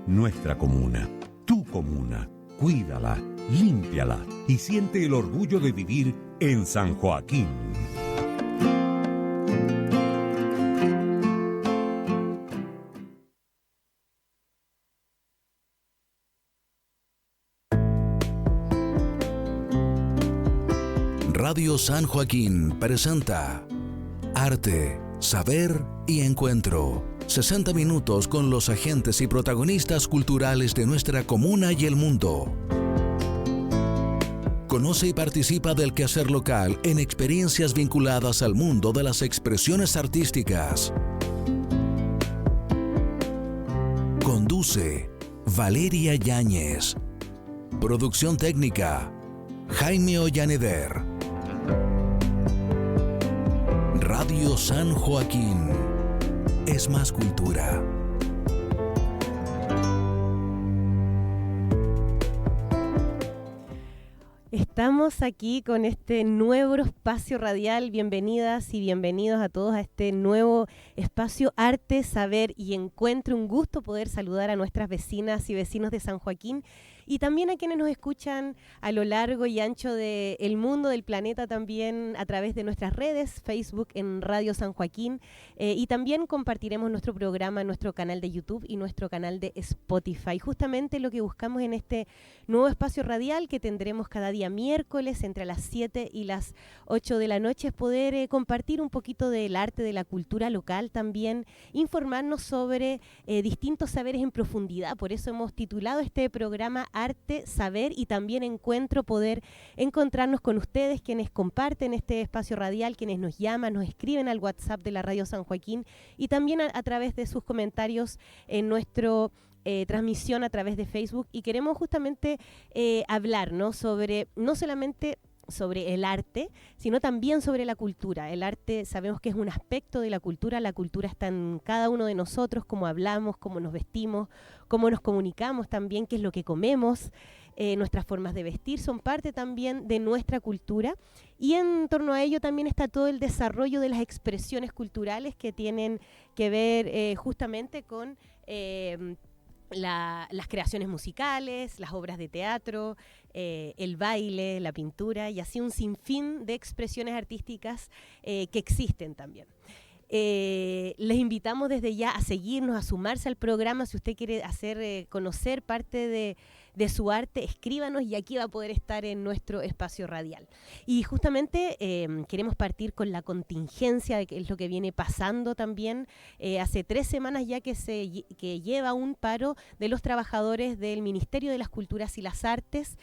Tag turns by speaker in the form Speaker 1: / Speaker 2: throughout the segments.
Speaker 1: nuestra comuna, tu comuna. Cuídala, límpiala y siente el orgullo de vivir en San Joaquín.
Speaker 2: Radio San Joaquín presenta Arte, Saber y Encuentro. 60 minutos con los agentes y protagonistas culturales de nuestra comuna y el mundo. Conoce y participa del quehacer local en experiencias vinculadas al mundo de las expresiones artísticas. Conduce Valeria Yáñez. Producción técnica Jaime Ollaneder. Radio San Joaquín. Es más cultura.
Speaker 3: Estamos aquí con este nuevo espacio radial. Bienvenidas y bienvenidos a todos a este nuevo espacio Arte, Saber y Encuentro. Un gusto poder saludar a nuestras vecinas y vecinos de San Joaquín y también a quienes nos escuchan a lo largo y ancho del mundo, del planeta, también a través de nuestras redes, Facebook en Radio San Joaquín, y también compartiremos nuestro programa en nuestro canal de YouTube y nuestro canal de Spotify. Justamente lo que buscamos en este nuevo espacio radial que tendremos cada día miércoles entre las 7 y las 8 de la noche es poder compartir un poquito del arte, de la cultura local, también informarnos sobre distintos saberes en profundidad. Por eso hemos titulado este programa Arte, Saber y también Encuentro, poder encontrarnos con ustedes, quienes comparten este espacio radial, quienes nos llaman, nos escriben al WhatsApp de la Radio San Joaquín y también a través de sus comentarios en nuestro transmisión a través de Facebook. Y queremos justamente hablar, ¿no? Sobre, no solamente sobre el arte, sino también sobre la cultura. El arte sabemos que es un aspecto de la cultura está en cada uno de nosotros, cómo hablamos, cómo nos vestimos, cómo nos comunicamos también, qué es lo que comemos, nuestras formas de vestir son parte también de nuestra cultura y en torno a ello también está todo el desarrollo de las expresiones culturales que tienen que ver justamente con las creaciones musicales, las obras de teatro, el baile, la pintura y así un sinfín de expresiones artísticas que existen también. Les invitamos desde ya a seguirnos, a sumarse al programa. Si usted quiere hacer conocer parte de su arte, escríbanos y aquí va a poder estar en nuestro espacio radial. Y justamente queremos partir con la contingencia de que es lo que viene pasando también. Hace 3 semanas ya que lleva un paro de los trabajadores del Ministerio de las Culturas y las Artes.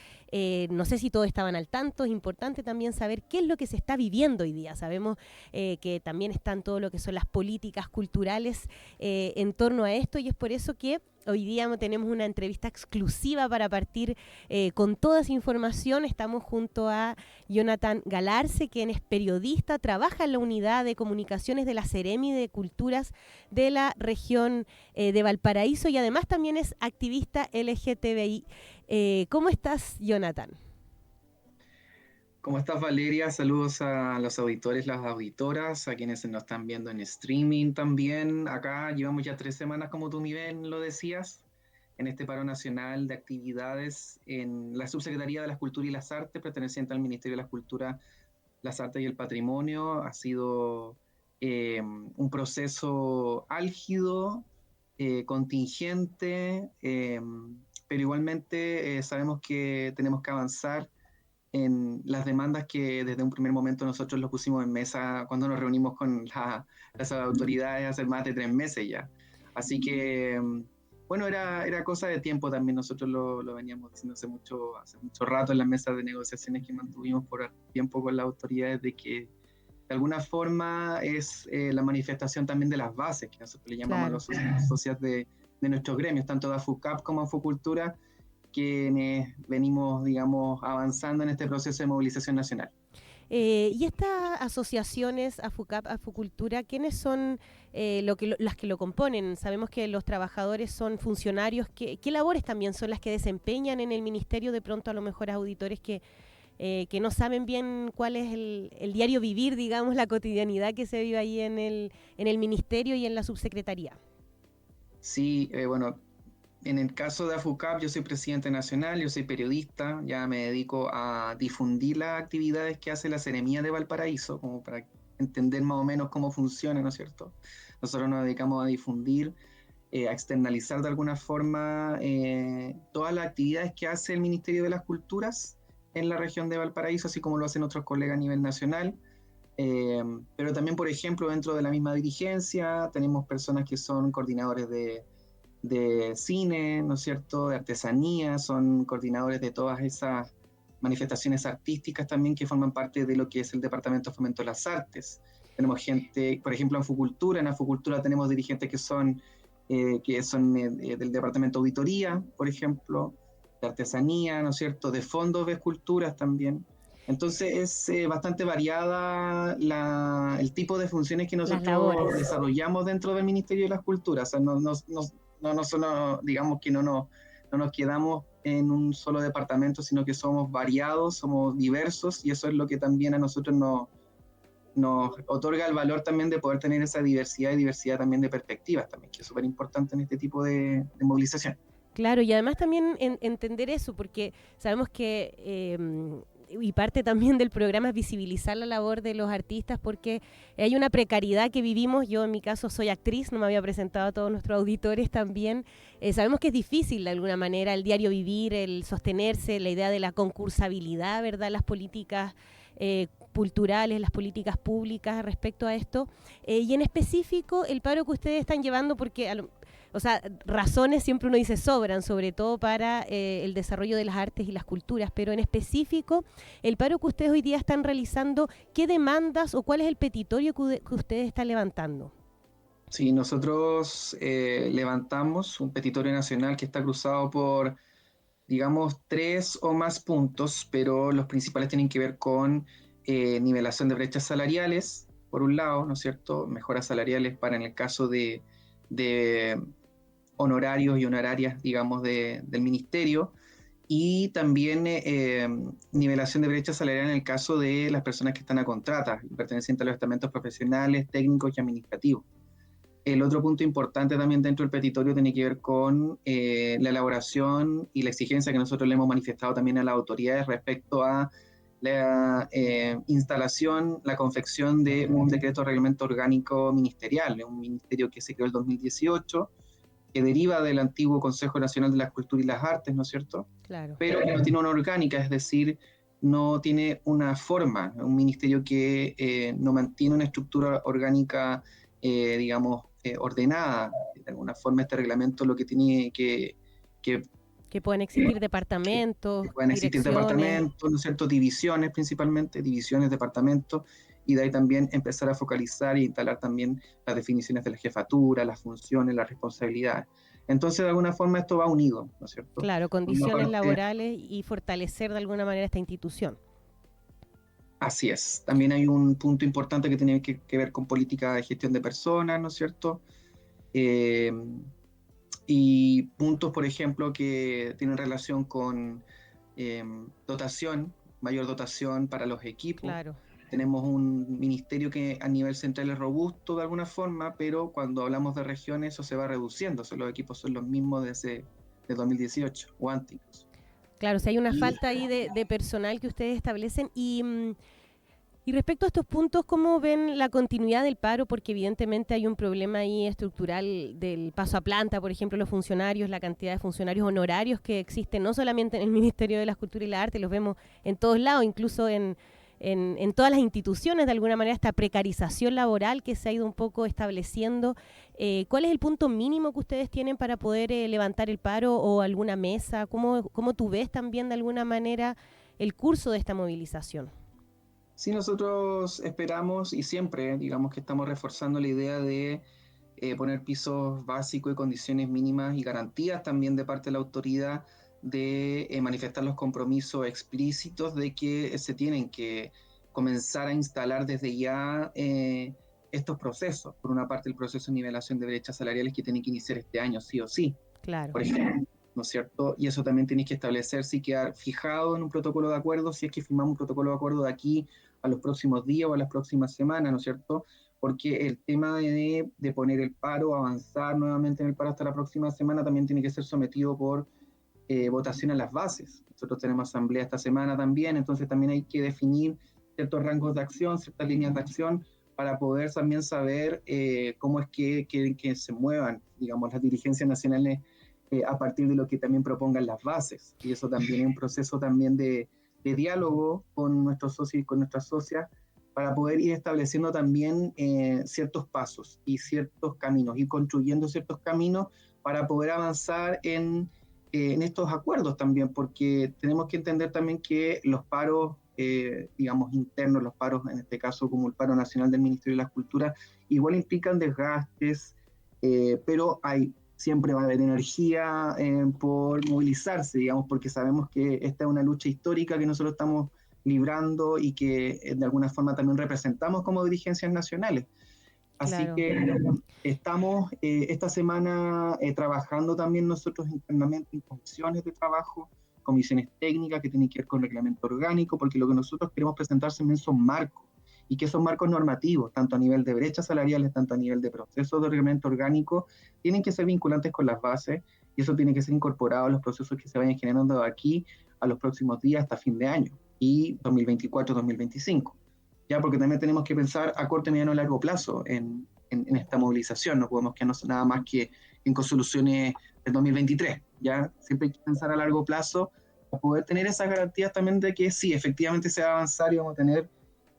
Speaker 3: No sé si todos estaban al tanto, es importante también saber qué es lo que se está viviendo hoy día. Sabemos que también están todo lo que son las políticas culturales en torno a esto y es por eso que hoy día tenemos una entrevista exclusiva para partir con toda esa información. Estamos junto a Jonathan Galarce, quien es periodista, trabaja en la unidad de comunicaciones de la Seremi de Culturas de la región de Valparaíso y además también es activista LGTBI. ¿Cómo estás, Jonathan?
Speaker 4: ¿Cómo estás, Valeria? Saludos a los auditores, las auditoras, a quienes nos están viendo en streaming también. Acá llevamos ya 3 semanas, como tú bien lo decías, en este paro nacional de actividades en la Subsecretaría de las Culturas y las Artes, perteneciente al Ministerio de las Culturas, las Artes y el Patrimonio. Ha sido un proceso álgido, contingente, pero igualmente sabemos que tenemos que avanzar en las demandas que desde un primer momento nosotros los pusimos en mesa cuando nos reunimos con las autoridades hace más de 3 meses ya. Así que, bueno, era cosa de tiempo también. Nosotros lo veníamos diciendo hace mucho rato en las mesas de negociaciones que mantuvimos por tiempo con las autoridades, de que de alguna forma es la manifestación también de las bases, que nosotros le llamamos claro, a los socios de nuestros gremios, tanto de AFUCAP como AFUCultura, quienes venimos, digamos, avanzando en este proceso de movilización nacional.
Speaker 3: Y estas asociaciones, AFUCAP, AFUCultura, ¿quiénes son las que lo componen? Sabemos que los trabajadores son funcionarios. ¿Qué labores también son las que desempeñan en el ministerio? De pronto a lo mejor auditores que no saben bien cuál es el diario vivir, digamos, la cotidianidad que se vive ahí en el ministerio y en la subsecretaría.
Speaker 4: Sí, bueno, en el caso de AFUCAP, yo soy presidente nacional, yo soy periodista, ya me dedico a difundir las actividades que hace la Seremía de Valparaíso, como para entender más o menos cómo funciona, ¿no es cierto? Nosotros nos dedicamos a difundir, a externalizar de alguna forma todas las actividades que hace el Ministerio de las Culturas en la región de Valparaíso, así como lo hacen otros colegas a nivel nacional. Pero también, por ejemplo, dentro de la misma dirigencia tenemos personas que son coordinadores de cine, ¿no es cierto?, de artesanía, son coordinadores de todas esas manifestaciones artísticas también que forman parte de lo que es el Departamento de Fomento de las Artes. Tenemos gente, por ejemplo, en Afucultura tenemos dirigentes que son del Departamento de Auditoría, por ejemplo, de artesanía, ¿no es cierto?, de fondos de esculturas también. Entonces es bastante variada el tipo de funciones que nosotros desarrollamos dentro del Ministerio de las Culturas. O sea, no solo, digamos que no nos quedamos en un solo departamento, sino que somos variados, somos diversos, y eso es lo que también a nosotros nos otorga el valor también de poder tener esa diversidad y diversidad también de perspectivas también, que es súper importante en este tipo de movilización.
Speaker 3: Claro, y además también entender eso, porque sabemos que y parte también del programa es visibilizar la labor de los artistas, porque hay una precariedad que vivimos. Yo en mi caso soy actriz, no me había presentado a todos nuestros auditores también. Sabemos que es difícil de alguna manera el diario vivir, el sostenerse, la idea de la concursabilidad, ¿verdad? Las políticas culturales, las políticas públicas respecto a esto. Y en específico el paro que ustedes están llevando, porque o sea, razones siempre uno dice sobran, sobre todo para el desarrollo de las artes y las culturas, pero en específico, el paro que ustedes hoy día están realizando, ¿qué demandas o cuál es el petitorio que ustedes están levantando?
Speaker 4: Sí, nosotros levantamos un petitorio nacional que está cruzado por, digamos, 3 o más puntos, pero los principales tienen que ver con nivelación de brechas salariales, por un lado, ¿no es cierto? Mejoras salariales para en el caso de honorarios y honorarias, digamos, del ministerio, y también nivelación de brecha salarial en el caso de las personas que están a contrata, pertenecientes a los estamentos profesionales, técnicos y administrativos. El otro punto importante también dentro del petitorio tiene que ver con la elaboración y la exigencia que nosotros le hemos manifestado también a las autoridades respecto a la instalación, la confección de un decreto de reglamento orgánico ministerial, un ministerio que se creó en el 2018, que deriva del antiguo Consejo Nacional de la Cultura y las Artes, ¿no es cierto?
Speaker 3: Claro.
Speaker 4: Pero que no tiene una orgánica, es decir, no tiene una forma, un ministerio que no mantiene una estructura orgánica, digamos, ordenada. De alguna forma este reglamento lo que tiene que
Speaker 3: pueden existir departamentos,
Speaker 4: que pueden existir departamentos, ¿no es cierto? Divisiones principalmente, divisiones, departamentos, y de ahí también empezar a focalizar e instalar también las definiciones de la jefatura, las funciones, las responsabilidades. Entonces, de alguna forma, esto va unido, ¿no es cierto?
Speaker 3: Claro, condiciones laborales y fortalecer de alguna manera esta institución.
Speaker 4: Así es. También hay un punto importante que tiene que ver con política de gestión de personas, ¿no es cierto? Y puntos, por ejemplo, que tienen relación con dotación, mayor dotación para los equipos.
Speaker 3: Claro.
Speaker 4: Tenemos un ministerio que a nivel central es robusto de alguna forma, pero cuando hablamos de regiones eso se va reduciendo. O sea, los equipos son los mismos de 2018 o antes.
Speaker 3: Claro, si hay una falta ahí de personal que ustedes establecen. Y respecto a estos puntos, ¿cómo ven la continuidad del paro? Porque evidentemente hay un problema ahí estructural del paso a planta, por ejemplo, los funcionarios, la cantidad de funcionarios honorarios que existen, no solamente en el Ministerio de la Cultura y la Arte, los vemos en todos lados, incluso en todas las instituciones, de alguna manera, esta precarización laboral que se ha ido un poco estableciendo. ¿Cuál es el punto mínimo que ustedes tienen para poder levantar el paro o alguna mesa? ¿Cómo tú ves también, de alguna manera, el curso de esta movilización?
Speaker 4: Sí, nosotros esperamos y siempre, digamos que estamos reforzando la idea de poner pisos básicos y condiciones mínimas y garantías también de parte de la autoridad de manifestar los compromisos explícitos de que se tienen que comenzar a instalar desde ya estos procesos. Por una parte, el proceso de nivelación de brechas salariales que tiene que iniciar este año, sí o sí.
Speaker 3: Claro.
Speaker 4: Por ejemplo, ¿no es cierto? Y eso también tiene que establecerse y quedar fijado en un protocolo de acuerdo, si es que firmamos un protocolo de acuerdo de aquí a los próximos días o a las próximas semanas, ¿no es cierto? porque el tema de poner el paro, avanzar nuevamente en el paro hasta la próxima semana, también tiene que ser sometido por votación a las bases. Nosotros tenemos asamblea esta semana también, entonces también hay que definir ciertos rangos de acción, ciertas líneas de acción, para poder también saber cómo es que se muevan, digamos, las dirigencias nacionales a partir de lo que también propongan las bases. Y eso también es un proceso también de diálogo con nuestros socios y con nuestras socias, para poder ir estableciendo también ciertos pasos y ciertos caminos, ir construyendo ciertos caminos para poder avanzar en estos acuerdos también, porque tenemos que entender también que los paros, digamos, internos, los paros, en este caso como el paro nacional del Ministerio de la Cultura, igual implican desgastes, pero siempre va a haber energía por movilizarse, digamos, porque sabemos que esta es una lucha histórica que nosotros estamos librando y que de alguna forma también representamos como dirigencias nacionales. Así
Speaker 3: Claro.
Speaker 4: que estamos esta semana trabajando también nosotros internamente en comisiones de trabajo, comisiones técnicas que tienen que ver con reglamento orgánico, porque lo que nosotros queremos presentar también son marcos, y que esos marcos normativos, tanto a nivel de brechas salariales, tanto a nivel de procesos de reglamento orgánico, tienen que ser vinculantes con las bases, y eso tiene que ser incorporado a los procesos que se vayan generando de aquí a los próximos días hasta fin de año, y 2024-2025. Ya, porque también tenemos que pensar a corto, mediano y largo plazo en esta movilización. No podemos quedarnos nada más que en soluciones del 2023. Ya, siempre hay que pensar a largo plazo para poder tener esas garantías también de que sí, efectivamente se va a avanzar y vamos a tener,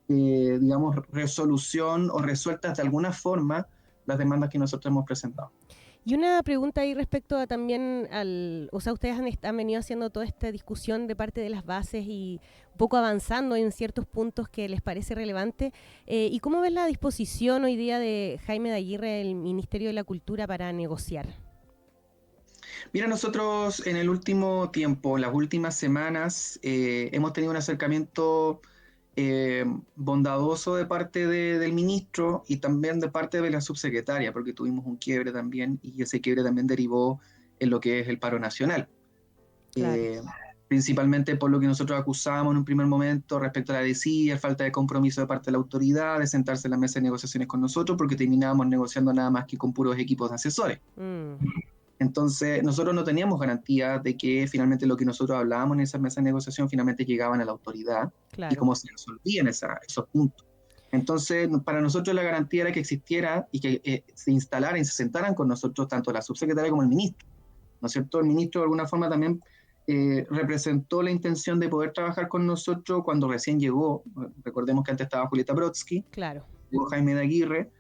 Speaker 4: digamos, resolución o resueltas de alguna forma las demandas que nosotros hemos presentado.
Speaker 3: Y una pregunta ahí respecto a también o sea, ustedes han venido haciendo toda esta discusión de parte de las bases y un poco avanzando en ciertos puntos que les parece relevante. ¿Y cómo ves la disposición hoy día de Jaime de Aguirre, el Ministerio de la Cultura, para negociar?
Speaker 4: Mira, nosotros en el último tiempo, las últimas semanas, hemos tenido un acercamiento bondadoso de parte del ministro y también de parte de la subsecretaria, porque tuvimos un quiebre también, y ese quiebre también derivó en lo que es el paro nacional.
Speaker 3: Claro.
Speaker 4: Principalmente por lo que nosotros acusábamos en un primer momento respecto a la desidia, falta de compromiso de parte de la autoridad, de sentarse en la mesa de negociaciones con nosotros, porque terminábamos negociando nada más que con puros equipos de asesores. Entonces, nosotros no teníamos garantía de que finalmente lo que nosotros hablábamos en esa mesa de negociación finalmente llegaban a la autoridad,
Speaker 3: Claro.
Speaker 4: y cómo se resolvían esos puntos. Entonces, para nosotros la garantía era que existiera y que se instalaran y se sentaran con nosotros tanto la subsecretaria como el ministro, ¿no es cierto? El ministro de alguna forma también representó la intención de poder trabajar con nosotros cuando recién llegó. Recordemos que antes estaba Julieta Brodsky,
Speaker 3: Claro.
Speaker 4: llegó Jaime de Aguirre,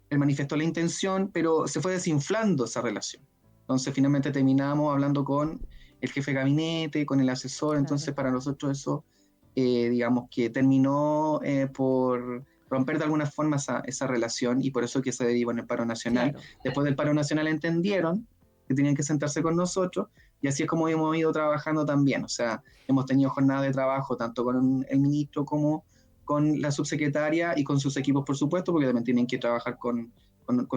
Speaker 4: él manifestó la intención, pero se fue desinflando esa relación. Entonces finalmente terminamos hablando con el jefe de gabinete, con el asesor. Claro. Entonces para nosotros eso, digamos que terminó por romper de alguna forma esa relación, y por eso que se derivó en el paro nacional. Claro. Después del paro nacional entendieron que tenían que sentarse con nosotros, y así es como hemos ido trabajando también. O sea, hemos tenido jornadas de trabajo tanto con el ministro como con la subsecretaria y con sus equipos, por supuesto, porque también tienen que trabajar con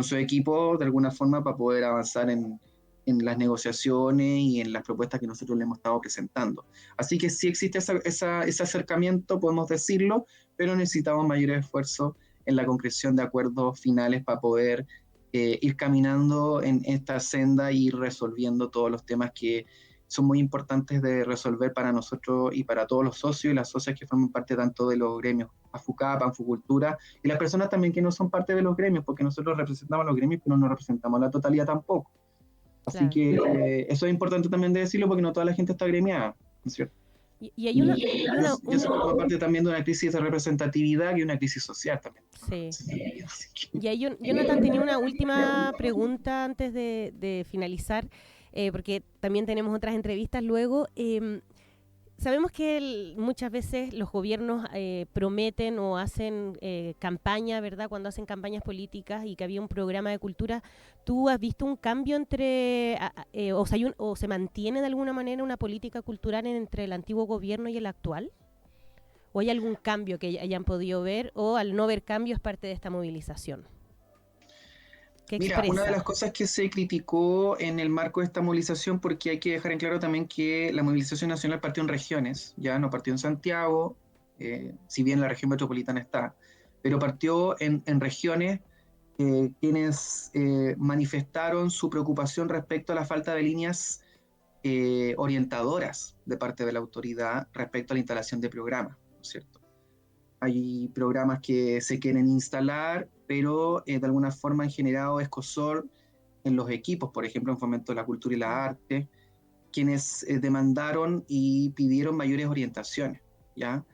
Speaker 4: su equipo de alguna forma para poder avanzar en las negociaciones y en las propuestas que nosotros le hemos estado presentando. Así que sí existe ese acercamiento, podemos decirlo, pero necesitamos mayor esfuerzo en la concreción de acuerdos finales para poder ir caminando en esta senda y ir resolviendo todos los temas que son muy importantes de resolver para nosotros y para todos los socios y las socias que forman parte tanto de los gremios AFUCAP, Anfucultura, y las personas también que no son parte de los gremios, porque nosotros representamos a los gremios, pero no representamos a la totalidad tampoco. Así claro. Que eso es importante también de decirlo, porque no toda la gente está gremiada, ¿no es cierto?
Speaker 3: Y hay una
Speaker 4: eso forma parte también de una crisis de representatividad y una crisis social también.
Speaker 3: Sí. Y ahí Jonathan tenía una última pregunta antes de finalizar, porque también tenemos otras entrevistas luego. Sabemos que muchas veces los gobiernos prometen o hacen campaña, ¿verdad? Cuando hacen campañas políticas, y que había un programa de cultura. ¿Tú has visto un cambio o se mantiene de alguna manera una política cultural entre el antiguo gobierno y el actual? ¿O hay algún cambio que hayan podido ver, o al no ver cambio es parte de esta movilización?
Speaker 4: Mira, una de las cosas que se criticó en el marco de esta movilización, porque hay que dejar en claro también que la movilización nacional partió en regiones, ya no partió en Santiago, si bien la región metropolitana está, pero partió en regiones quienes manifestaron su preocupación respecto a la falta de líneas orientadoras de parte de la autoridad respecto a la instalación de programas, ¿no es cierto? Hay programas que se quieren instalar, pero de alguna forma han generado escozor en los equipos, por ejemplo, en Fomento de la Cultura y la Arte, quienes demandaron y pidieron mayores orientaciones, ¿ya?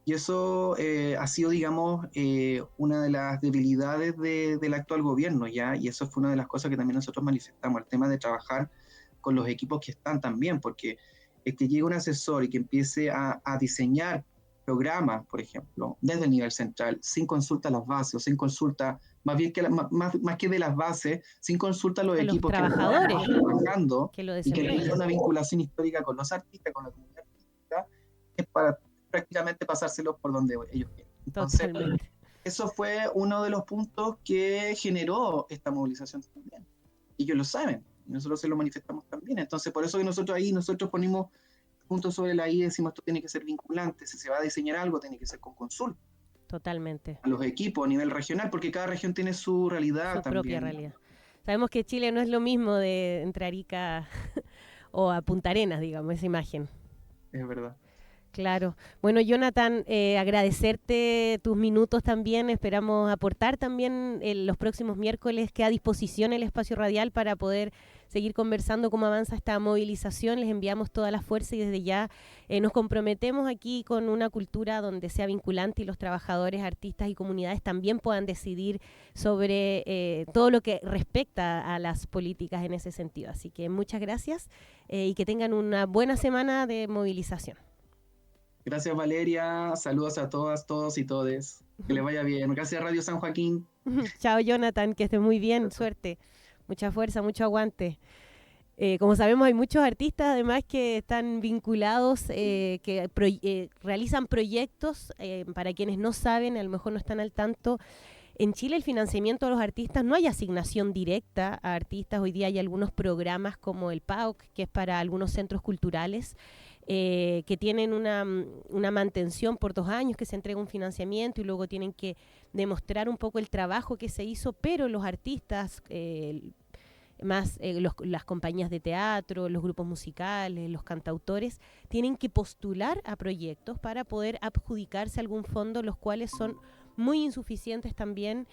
Speaker 4: Y eso ha sido, digamos, una de las debilidades del actual gobierno, ¿ya? Y eso fue una de las cosas que también nosotros manifestamos, el tema de trabajar con los equipos que están también, porque el que llegue un asesor y que empiece a diseñar programas, por ejemplo, desde el nivel central, sin consulta a las bases, o sin consulta, más bien que más que de las bases, sin consulta a los equipos que están trabajando y que tienen una vinculación histórica con los artistas, con la comunidad artística, es para prácticamente pasárselos por donde ellos quieren. Entonces, eso fue uno de los puntos que generó esta movilización también. Y ellos lo saben, y nosotros se lo manifestamos también. Entonces, por eso que nosotros ponemos puntos sobre la I y decimos esto tiene que ser vinculante, si se va a diseñar algo tiene que ser con consulta.
Speaker 3: Totalmente.
Speaker 4: A los equipos a nivel regional, porque cada región tiene su realidad,
Speaker 3: su
Speaker 4: también.
Speaker 3: Propia realidad. Sabemos que Chile no es lo mismo de entre Arica o a Punta Arenas, digamos, esa imagen.
Speaker 4: Es verdad.
Speaker 3: Claro. Bueno, Jonathan, agradecerte tus minutos también. Esperamos aportar también los próximos miércoles que a disposición el espacio radial para poder seguir conversando cómo avanza esta movilización. Les enviamos toda la fuerza y desde ya nos comprometemos aquí con una cultura donde sea vinculante y los trabajadores, artistas y comunidades también puedan decidir sobre todo lo que respecta a las políticas en ese sentido. Así que muchas gracias y que tengan una buena semana de movilización.
Speaker 4: Gracias, Valeria. Saludos a todas, todos y todes. Que les vaya bien. Gracias, Radio San Joaquín.
Speaker 3: Chao, Jonathan. Que estés muy bien. Suerte. Mucha fuerza, mucho aguante. Como sabemos, hay muchos artistas además que están vinculados, que realizan proyectos. Para quienes no saben, a lo mejor no están al tanto, en Chile el financiamiento a los artistas no hay asignación directa a artistas. Hoy día hay algunos programas como el PAOC, que es para algunos centros culturales, que tienen una mantención por 2 años, que se entrega un financiamiento y luego tienen que demostrar un poco el trabajo que se hizo, pero los artistas, las compañías de teatro, los grupos musicales, los cantautores, tienen que postular a proyectos para poder adjudicarse algún fondo, los cuales son muy insuficientes también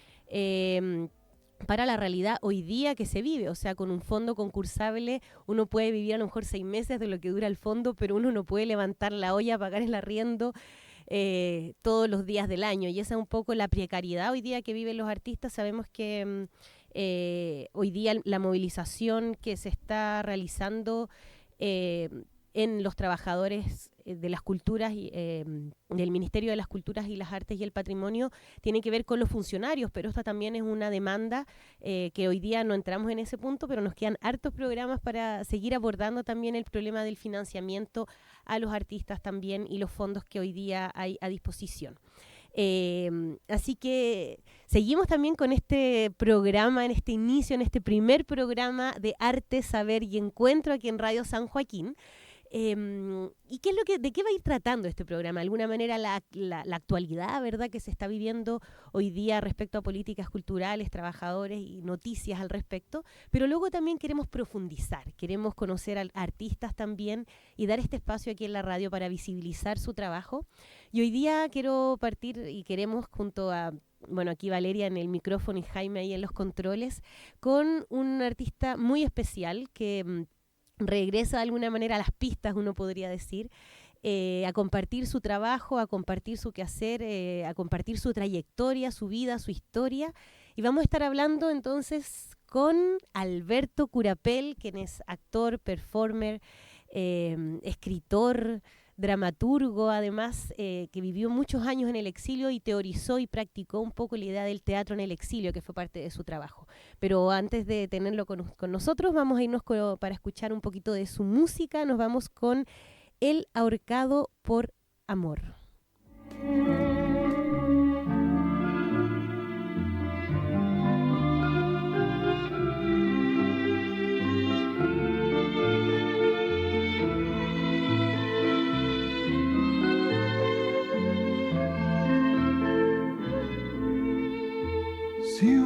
Speaker 3: para la realidad hoy día que se vive. O sea, con un fondo concursable uno puede vivir a lo mejor 6 meses de lo que dura el fondo, pero uno no puede levantar la olla, pagar el arriendo todos los días del año. Y esa es un poco la precariedad hoy día que viven los artistas. Sabemos que hoy día la movilización que se está realizando en los trabajadores de las culturas y del Ministerio de las Culturas y las Artes y el Patrimonio tiene que ver con los funcionarios, pero esta también es una demanda que hoy día no entramos en ese punto, pero nos quedan hartos programas para seguir abordando también el problema del financiamiento a los artistas también y los fondos que hoy día hay a disposición. Así que seguimos también con este programa, en este inicio, en este primer programa de Arte, Saber y Encuentro aquí en Radio San Joaquín. ¿Y qué es de qué va a ir tratando este programa? De alguna manera la actualidad, ¿verdad?, que se está viviendo hoy día respecto a políticas culturales, trabajadores y noticias al respecto, pero luego también queremos profundizar, queremos conocer a artistas también y dar este espacio aquí en la radio para visibilizar su trabajo. Y hoy día quiero partir y queremos junto a, bueno, aquí Valeria en el micrófono y Jaime ahí en los controles, con un artista muy especial que regresa de alguna manera a las pistas, uno podría decir, a compartir su trabajo, a compartir su quehacer, a compartir su trayectoria, su vida, su historia. Y vamos a estar hablando entonces con Alberto Curapel, quien es actor, performer, escritor, dramaturgo, además, que vivió muchos años en el exilio y teorizó y practicó un poco la idea del teatro en el exilio, que fue parte de su trabajo. Pero antes de tenerlo con nosotros, vamos a irnos para escuchar un poquito de su música. Nos vamos con El ahorcado por amor.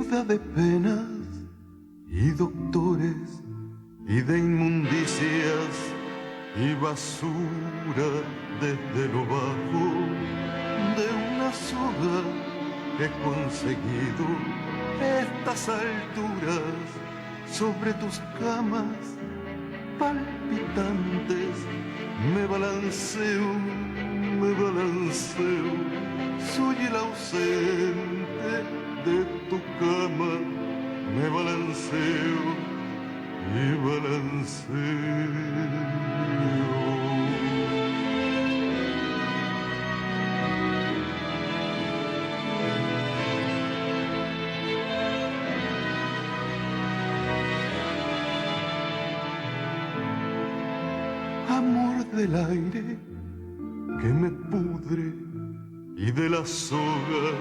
Speaker 5: ciudad de penas y doctores y de inmundicias y basura desde lo bajo de una soga he conseguido estas alturas sobre tus camas palpitantes. Me balanceo, soy el ausente de tu cama. Me balanceo y balanceo. Amor del aire que me pudre y de la soga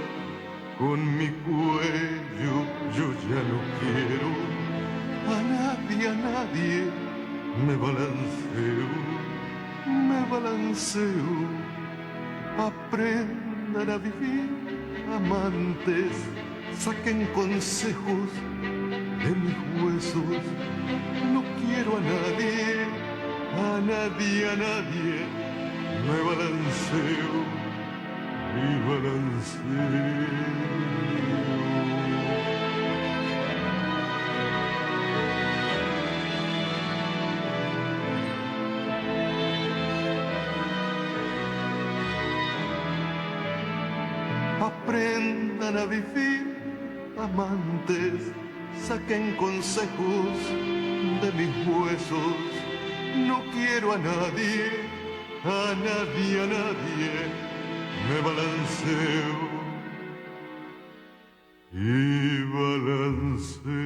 Speaker 5: con mi cuello yo ya no quiero a nadie, me balanceo, aprendan a vivir amantes, saquen consejos de mis huesos, no quiero a nadie, me balanceo y balanceo. Aprendan a vivir amantes, saquen consejos de mis huesos. No quiero a nadie, me balanceo y balanceo.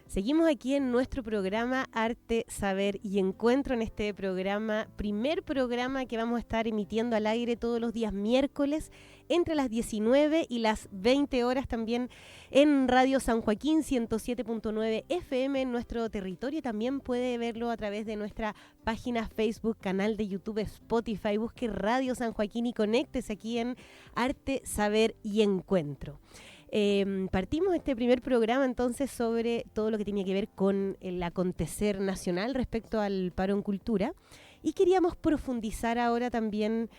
Speaker 3: Seguimos aquí en nuestro programa Arte, Saber y Encuentro, en este programa, primer programa que vamos a estar emitiendo al aire todos los días miércoles entre las 19 y las 20 horas, también en Radio San Joaquín 107.9 FM en nuestro territorio. También puede verlo a través de nuestra página Facebook, canal de YouTube, Spotify. Busque Radio San Joaquín y conéctese aquí en Arte, Saber y Encuentro. Partimos este primer programa entonces sobre todo lo que tiene que ver con el acontecer nacional respecto al paro en cultura, y queríamos profundizar ahora también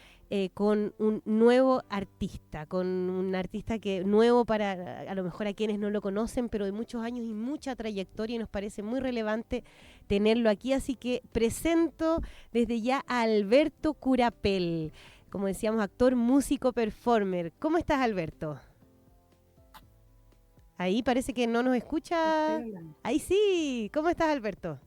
Speaker 3: con un nuevo artista, con un artista que nuevo para a lo mejor a quienes no lo conocen, pero de muchos años y mucha trayectoria, y nos parece muy relevante tenerlo aquí, así que presento desde ya a Alberto Curapel, como decíamos, actor, músico, performer. ¿Cómo estás, Alberto? Ahí parece que no nos escucha. Ahí sí. ¿Cómo estás, Alberto?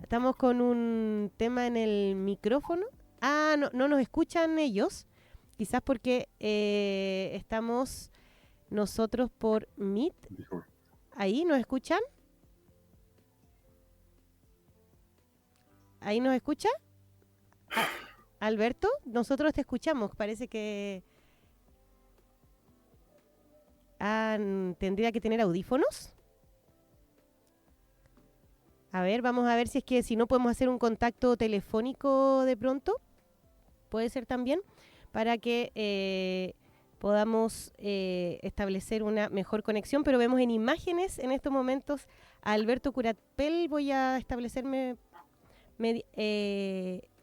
Speaker 3: Estamos con un tema en el micrófono. Ah, no nos escuchan ellos. Quizás porque estamos nosotros por Meet. ¿Ahí nos escuchan? ¿Ahí nos escucha? Alberto, nosotros te escuchamos. Parece que tendría que tener audífonos. A ver, vamos a ver si no podemos hacer un contacto telefónico de pronto. Puede ser también, para que podamos establecer una mejor conexión. Pero vemos en imágenes en estos momentos a Alberto Curapel. Voy a establecerme...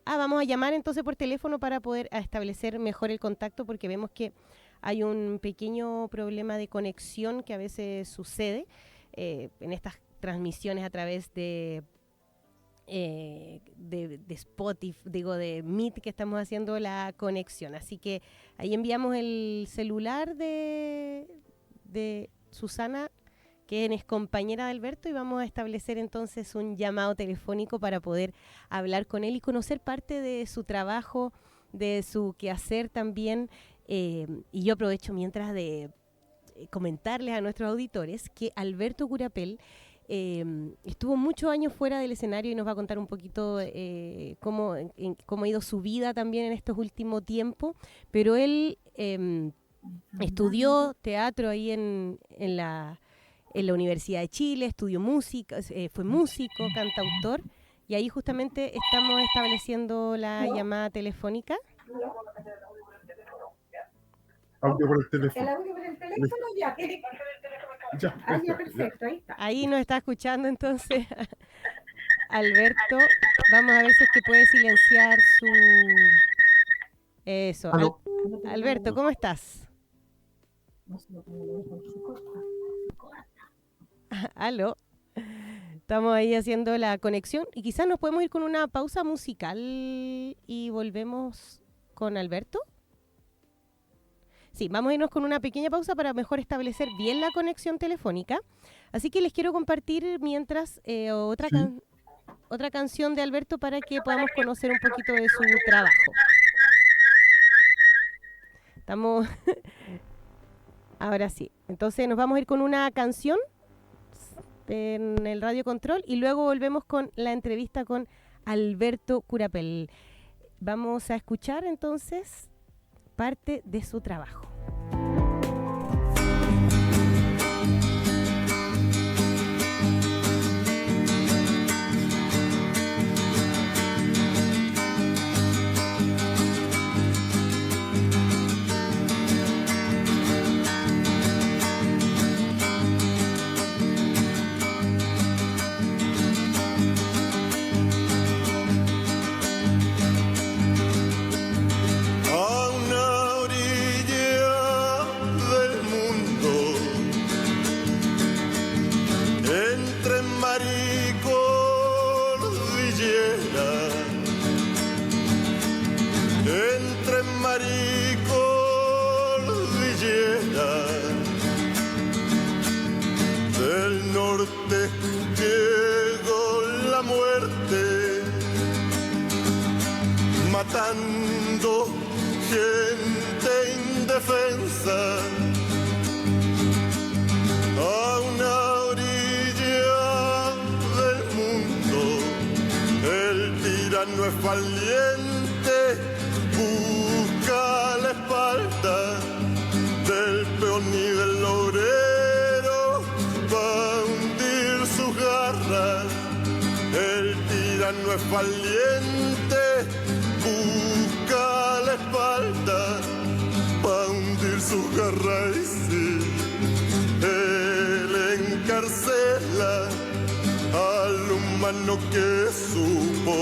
Speaker 3: vamos a llamar entonces por teléfono para poder establecer mejor el contacto, porque vemos que hay un pequeño problema de conexión que a veces sucede en estas transmisiones a través de Spotify, de Meet, que estamos haciendo la conexión. Así que ahí enviamos el celular de Susana, que es compañera de Alberto, y vamos a establecer entonces un llamado telefónico para poder hablar con él y conocer parte de su trabajo, de su quehacer también. Y yo aprovecho mientras de comentarles a nuestros auditores que Alberto Curapel estuvo muchos años fuera del escenario y nos va a contar un poquito cómo ha ido su vida también en estos últimos tiempos, pero él estudió teatro ahí en la Universidad de Chile, estudió música, fue músico, cantautor, y ahí justamente estamos estableciendo la llamada telefónica.
Speaker 6: Audio por el teléfono.
Speaker 7: El audio por el teléfono ya. Ya, perfecto, ahí está.
Speaker 3: Ahí nos está escuchando entonces Alberto. Vamos a ver si es que puede silenciar su... Eso. Alberto, ¿cómo estás? Aló. Estamos ahí haciendo la conexión y quizás nos podemos ir con una pausa musical y volvemos con Alberto. Sí, vamos a irnos con una pequeña pausa para mejor establecer bien la conexión telefónica. Así que les quiero compartir mientras otra canción de Alberto para que podamos conocer un poquito de su trabajo. Estamos... Ahora sí. Entonces nos vamos a ir con una canción en el Radio Control y luego volvemos con la entrevista con Alberto Curapel. Vamos a escuchar entonces parte de su trabajo.
Speaker 5: Matando gente indefensa a una orilla del mundo. El tirano es valiente, busca la espalda del peón y del obrero para hundir sus garras. El tirano es valiente, busca la espalda pa' hundir su garra y sí, él encarcela al humano que supo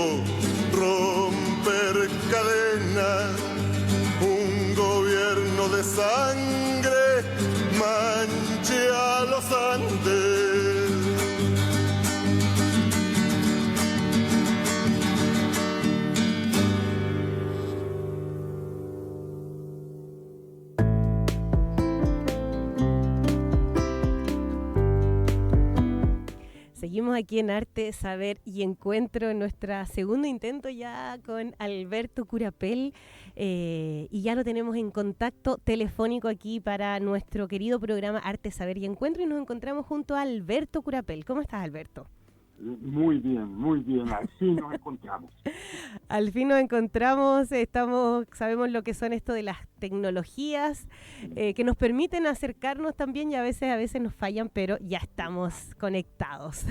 Speaker 5: romper cadenas. Un gobierno de sangre mancha los Andes.
Speaker 3: Seguimos aquí en Arte, Saber y Encuentro en nuestro segundo intento ya con Alberto Curapel y ya lo tenemos en contacto telefónico aquí para nuestro querido programa Arte, Saber y Encuentro y nos encontramos junto a Alberto Curapel. ¿Cómo estás, Alberto?
Speaker 6: Muy bien, al fin nos encontramos.
Speaker 3: Al fin nos encontramos, sabemos lo que son esto de las tecnologías que nos permiten acercarnos también y a veces nos fallan, pero ya estamos conectados.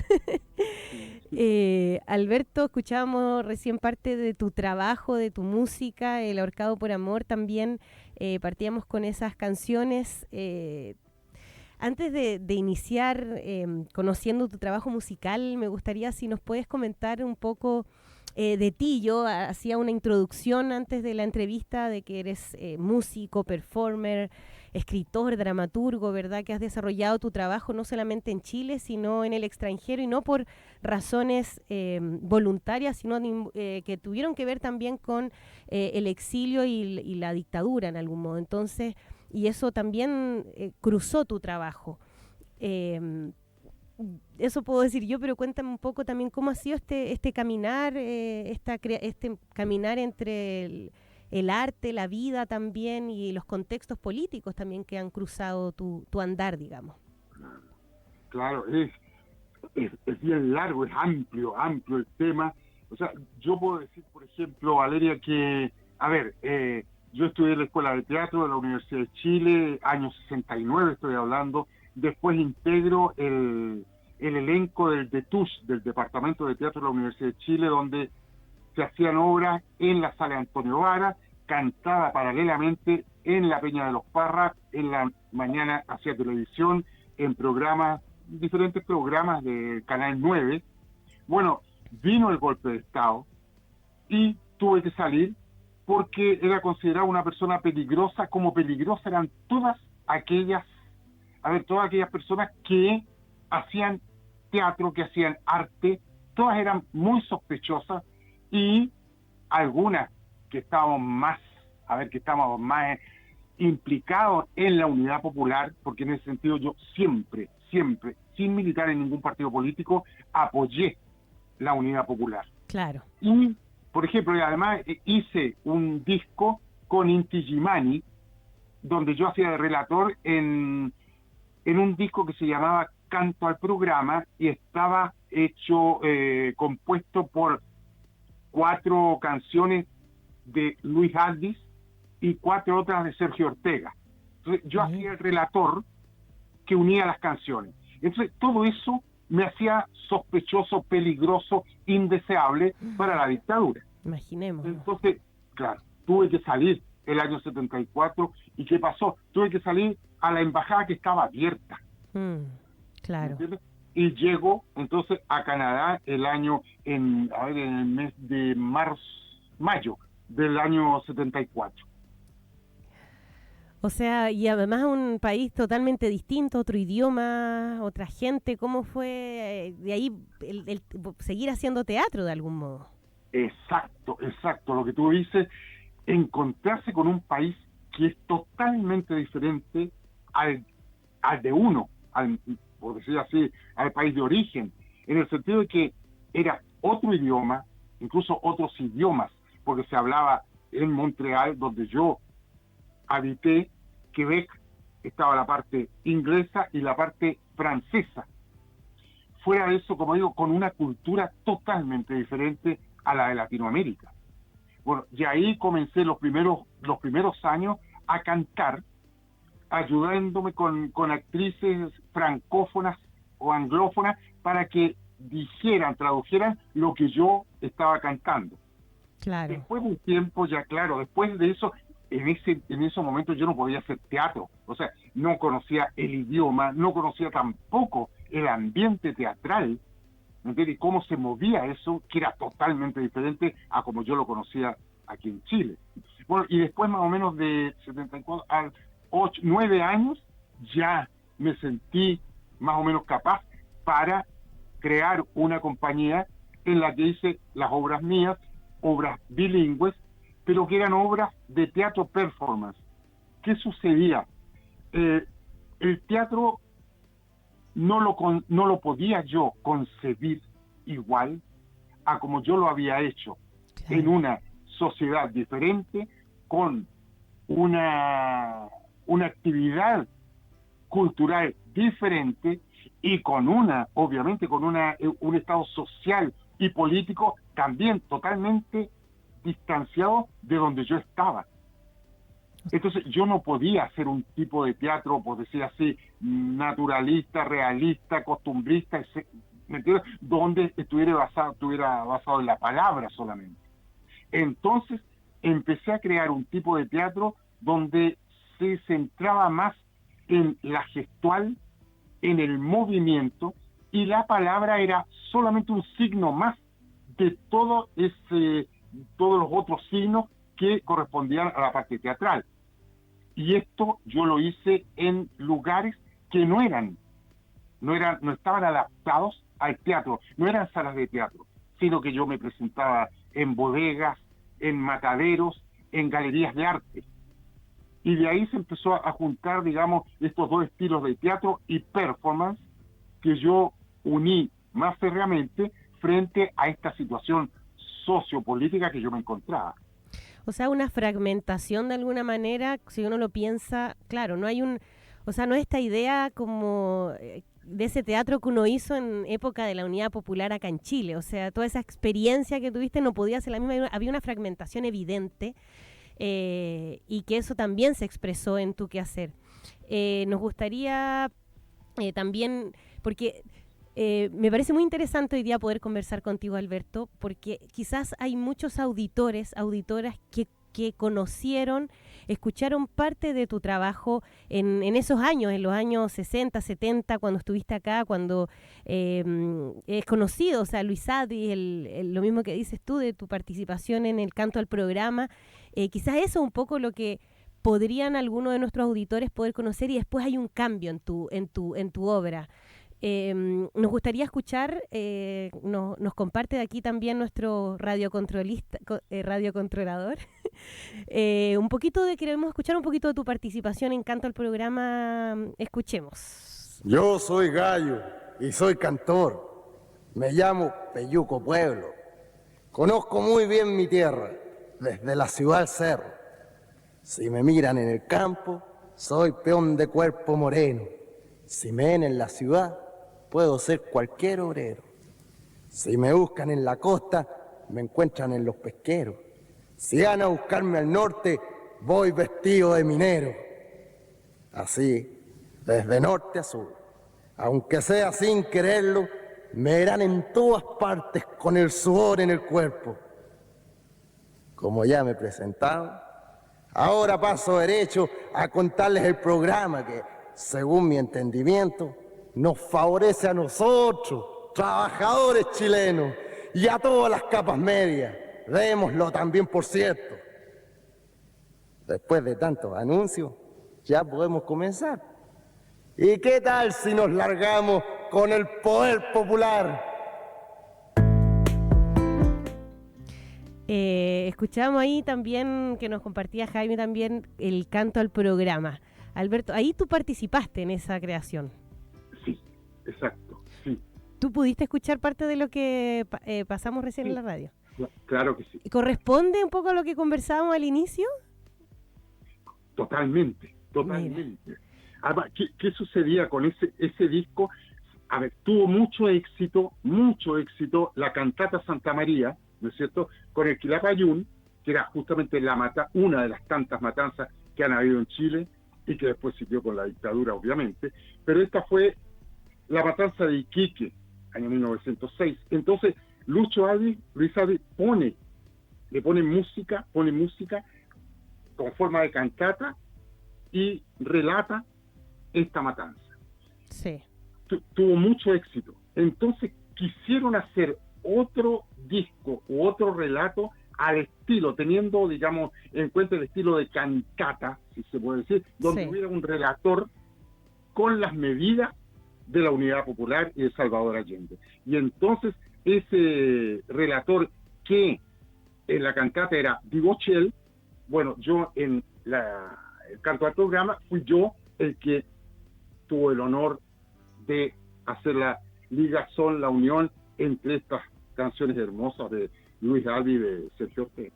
Speaker 3: Alberto, escuchábamos recién parte de tu trabajo, de tu música, El Ahorcado por Amor también, partíamos con esas canciones. Antes de iniciar conociendo tu trabajo musical, me gustaría si nos puedes comentar un poco de ti. Yo hacía una introducción antes de la entrevista de que eres músico, performer, escritor, dramaturgo, ¿verdad? Que has desarrollado tu trabajo no solamente en Chile, sino en el extranjero y no por razones voluntarias, sino que tuvieron que ver también con el exilio y la dictadura en algún modo. Entonces... Y eso también cruzó tu trabajo. Eso puedo decir yo, pero cuéntame un poco también cómo ha sido este caminar, este caminar entre el arte, la vida también y los contextos políticos también que han cruzado tu andar, digamos.
Speaker 6: Claro, es bien largo, es amplio el tema. O sea, yo puedo decir, por ejemplo, Valeria, que, Yo estudié en la Escuela de Teatro de la Universidad de Chile, año 69 estoy hablando. Después integro el elenco del DETUS, del Departamento de Teatro de la Universidad de Chile, donde se hacían obras en la Sala Antonio Vara, cantada paralelamente en la Peña de los Parras, en la mañana hacía televisión, en diferentes programas de Canal 9. Bueno, vino el golpe de Estado y tuve que salir porque era considerado una persona peligrosa. Como peligrosa eran todas aquellas personas que hacían teatro, que hacían arte, todas eran muy sospechosas, y algunas que estábamos más implicados en la Unidad Popular, porque en ese sentido yo siempre, sin militar en ningún partido político, apoyé la Unidad Popular.
Speaker 3: Claro.
Speaker 6: Y, por ejemplo, además hice un disco con Inti Gimani, donde yo hacía de relator en un disco que se llamaba Canto al Programa, y estaba hecho, compuesto por 4 canciones de Luis Aldis y 4 otras de Sergio Ortega. Entonces yo hacía el relator que unía las canciones. Entonces todo eso me hacía sospechoso, peligroso, indeseable para la dictadura.
Speaker 3: Imaginemos.
Speaker 6: Entonces, claro, tuve que salir el año 74, ¿y qué pasó? Tuve que salir a la embajada que estaba abierta.
Speaker 3: Claro.
Speaker 6: Y llego entonces a Canadá en el mes de mayo del año 74.
Speaker 3: O sea, y además un país totalmente distinto, otro idioma, otra gente. ¿Cómo fue de ahí el seguir haciendo teatro de algún modo?
Speaker 6: Exacto. Lo que tú dices, encontrarse con un país que es totalmente diferente al de uno, por decir así, al país de origen, en el sentido de que era otro idioma, incluso otros idiomas, porque se hablaba en Montreal, donde yo habité. Quebec estaba la parte inglesa y la parte francesa. Fuera de eso, como digo, con una cultura totalmente diferente a la de Latinoamérica. Bueno, y ahí comencé los primeros años a cantar, ayudándome con actrices francófonas o anglófonas para que tradujeran lo que yo estaba cantando.
Speaker 3: Claro.
Speaker 6: Después de un tiempo, ya claro, después de eso, en esos momentos yo no podía hacer teatro, o sea, no conocía el idioma, no conocía tampoco el ambiente teatral, ¿entiendes? Y cómo se movía eso, que era totalmente diferente a como yo lo conocía aquí en Chile. Bueno, y después más o menos de 74 a 9 años, ya me sentí más o menos capaz para crear una compañía en la que hice las obras mías, obras bilingües, pero que eran obras de teatro performance. ¿Qué sucedía? El teatro no lo podía yo concebir igual a como yo lo había hecho, claro, en una sociedad diferente, con una actividad cultural diferente y obviamente con un estado social y político también totalmente distanciado de donde yo estaba. Entonces yo no podía hacer un tipo de teatro, por decir así, naturalista, realista, costumbrista, ¿me entiendes?, donde estuviera basado en la palabra solamente. Entonces empecé a crear un tipo de teatro donde se centraba más en la gestual, en el movimiento, y la palabra era solamente un signo más de todos los otros signos que correspondían a la parte teatral. Y esto yo lo hice en lugares que no estaban adaptados al teatro, no eran salas de teatro, sino que yo me presentaba en bodegas, en mataderos, en galerías de arte. Y de ahí se empezó a juntar, digamos, estos dos estilos de teatro y performance que yo uní más férreamente frente a esta situación sociopolítica que yo me encontraba.
Speaker 3: O sea, una fragmentación de alguna manera, si uno lo piensa, claro, no es esta idea como de ese teatro que uno hizo en época de la Unidad Popular acá en Chile. O sea, toda esa experiencia que tuviste no podía ser la misma, había una fragmentación evidente. y que eso también se expresó en tu quehacer. Nos gustaría también, porque me parece muy interesante hoy día poder conversar contigo, Alberto, porque quizás hay muchos auditores, auditoras que conocieron, escucharon parte de tu trabajo en esos años, en los años 60, 70, cuando estuviste acá, cuando es conocido, o sea, Luis Adri, lo mismo que dices tú de tu participación en el canto al programa, quizás eso es un poco lo que podrían algunos de nuestros auditores poder conocer, y después hay un cambio en tu obra. Nos gustaría escuchar, nos comparte de aquí también nuestro radiocontrolador, queremos escuchar un poquito de tu participación en Canto al Programa. Escuchemos.
Speaker 8: Yo soy gallo y soy cantor. Me llamo Peyuco Pueblo. Conozco muy bien mi tierra, desde la ciudad al cerro. Si me miran en el campo, soy peón de cuerpo moreno. Si me ven en la ciudad, puedo ser cualquier obrero. Si me buscan en la costa, me encuentran en los pesqueros. Si van a buscarme al norte, voy vestido de minero. Así, desde norte a sur, aunque sea sin quererlo, me verán en todas partes con el sudor en el cuerpo. Como ya me presentaron, ahora paso derecho a contarles el programa que, según mi entendimiento, nos favorece a nosotros, trabajadores chilenos, y a todas las capas medias. Démoslo también, por cierto. Después de tantos anuncios, ya podemos comenzar. ¿Y qué tal si nos largamos con el poder popular?
Speaker 3: Escuchamos ahí también que nos compartía Jaime también el canto al programa. Alberto, ahí tú participaste en esa creación.
Speaker 6: Sí, exacto, sí.
Speaker 3: ¿Tú pudiste escuchar parte de lo que pasamos recién en la radio?
Speaker 6: Claro que sí.
Speaker 3: ¿Corresponde un poco a lo que conversábamos al inicio?
Speaker 6: Totalmente. Además, ¿qué sucedía con ese disco? A ver, tuvo mucho éxito la cantata Santa María, ¿no es cierto?, con el Quilapayún, que era justamente una de las tantas matanzas que han habido en Chile, y que después siguió con la dictadura, obviamente, pero esta fue la matanza de Iquique, año 1906. Entonces, Luis Adri le pone música con forma de cantata y relata esta matanza.
Speaker 3: Sí.
Speaker 6: Tuvo mucho éxito. Entonces, quisieron hacer otro disco u otro relato al estilo, teniendo, digamos, en cuenta el estilo de cantata, si se puede decir, donde hubiera un relator con las medidas de la Unidad Popular y de Salvador Allende. Y entonces, ese relator que en la cantata era Dibochel, bueno, yo en el canto al programa fui yo el que tuvo el honor de hacer la ligazón, la unión entre estas canciones hermosas de Luis Adri y de Sergio Ortega.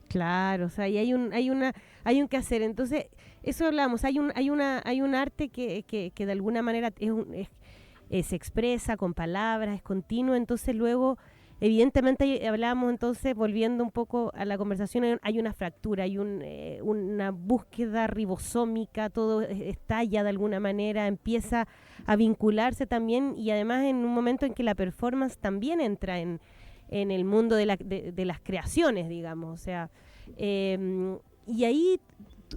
Speaker 3: Claro, o sea, y hay un que hacer. Entonces, eso hablamos, hay un arte que de alguna manera se expresa con palabras, es continuo. Entonces luego, evidentemente, hablábamos, entonces, volviendo un poco a la conversación, hay una fractura, hay una búsqueda ribosómica, todo estalla de alguna manera, empieza a vincularse también, y además en un momento en que la performance también entra en el mundo de las creaciones, digamos, o sea, y ahí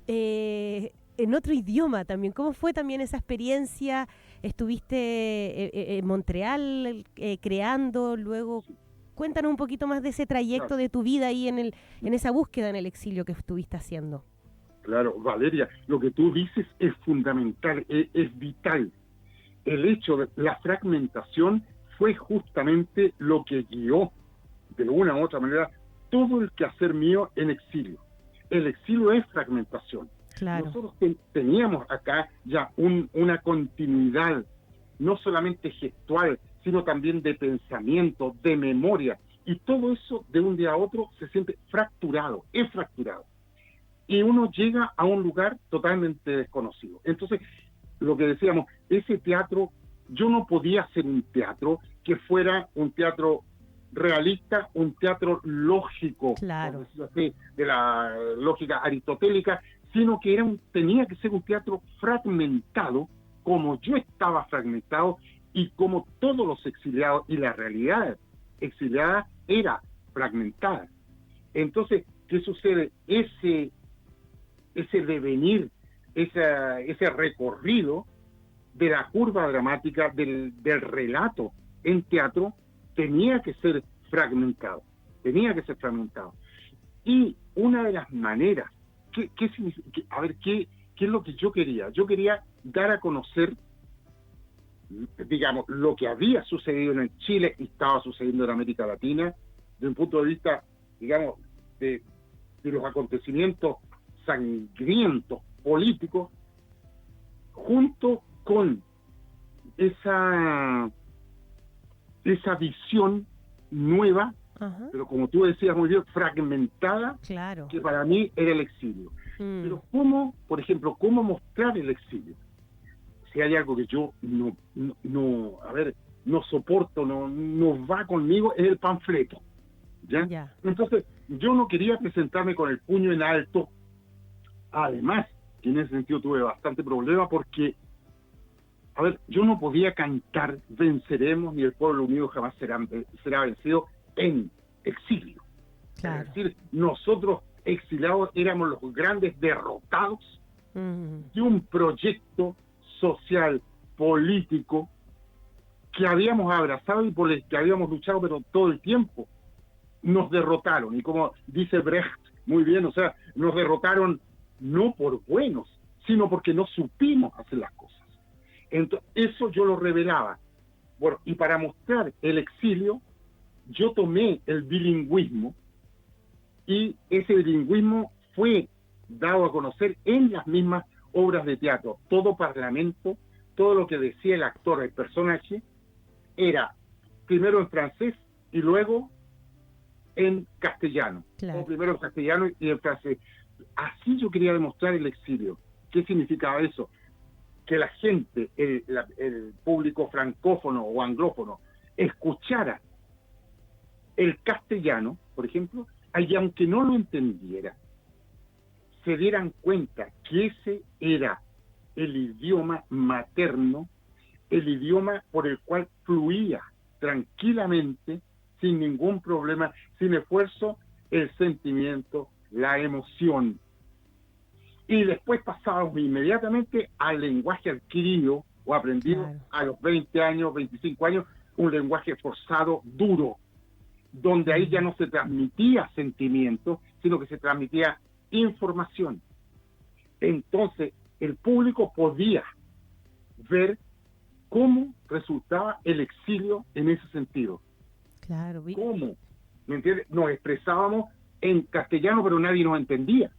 Speaker 3: en otro idioma también. ¿Cómo fue también esa experiencia? ¿Estuviste en Montreal creando? Luego, cuéntanos un poquito más de ese trayecto de tu vida ahí en esa búsqueda en el exilio que estuviste haciendo.
Speaker 6: Claro, Valeria, lo que tú dices es fundamental, es vital. El hecho de la fragmentación fue justamente lo que guió, de una u otra manera, todo el quehacer mío en exilio. El exilio es fragmentación.
Speaker 3: Claro.
Speaker 6: Nosotros teníamos acá ya una continuidad, no solamente gestual, sino también de pensamiento, de memoria, y todo eso de un día a otro se siente fracturado, es fracturado. Y uno llega a un lugar totalmente desconocido. Entonces, lo que decíamos, ese teatro, yo no podía hacer un teatro que fuera un teatro realista, un teatro lógico,
Speaker 3: Claro.
Speaker 6: por decirlo así, de la lógica aristotélica, sino que tenía que ser un teatro fragmentado, como yo estaba fragmentado y como todos los exiliados, y la realidad exiliada era fragmentada. Entonces, ¿qué sucede? Ese devenir, ese recorrido de la curva dramática del relato en teatro tenía que ser fragmentado. Y una de las maneras, ¿qué es lo que yo quería? Yo quería dar a conocer, digamos, lo que había sucedido en Chile y estaba sucediendo en América Latina, desde un punto de vista, digamos, de los acontecimientos sangrientos políticos, junto con esa visión nueva,
Speaker 3: Ajá.
Speaker 6: pero como tú decías muy bien, fragmentada,
Speaker 3: Claro.
Speaker 6: que para mí era el exilio. Pero por ejemplo, ¿cómo mostrar el exilio? Si hay algo que yo no soporto, no va conmigo, es el panfleto. ¿Ya?
Speaker 3: Ya.
Speaker 6: Entonces, yo no quería presentarme con el puño en alto. Además, que en ese sentido tuve bastante problema porque, yo no podía cantar venceremos ni el pueblo unido jamás será vencido en exilio.
Speaker 3: Claro.
Speaker 6: Es decir, nosotros exiliados éramos los grandes derrotados de un proyecto social, político, que habíamos abrazado y por el que habíamos luchado, pero todo el tiempo. Nos derrotaron, y como dice Brecht muy bien, nos derrotaron no por buenos, sino porque no supimos hacer las cosas. Entonces, eso yo lo revelaba. Bueno, y para mostrar el exilio, yo tomé el bilingüismo, y ese bilingüismo fue dado a conocer en las mismas obras de teatro. Todo parlamento, todo lo que decía el actor, el personaje, era primero en francés y luego en castellano.
Speaker 3: Claro.
Speaker 6: O primero en castellano y en francés. Así yo quería demostrar el exilio. ¿Qué significaba eso? Que la gente, el público francófono o anglófono, escuchara el castellano, por ejemplo, y aunque no lo entendiera, se dieran cuenta que ese era el idioma materno, el idioma por el cual fluía tranquilamente, sin ningún problema, sin esfuerzo, el sentimiento, la emoción. Y después pasábamos inmediatamente al lenguaje adquirido o aprendido
Speaker 3: Claro.
Speaker 6: a los 20 años, 25 años, un lenguaje forzado, duro, donde ahí ya no se transmitía sentimiento, sino que se transmitía información. Entonces, el público podía ver cómo resultaba el exilio en ese sentido.
Speaker 3: Claro.
Speaker 6: ¿Cómo? ¿Me entiendes? Nos expresábamos en castellano, pero nadie nos entendía.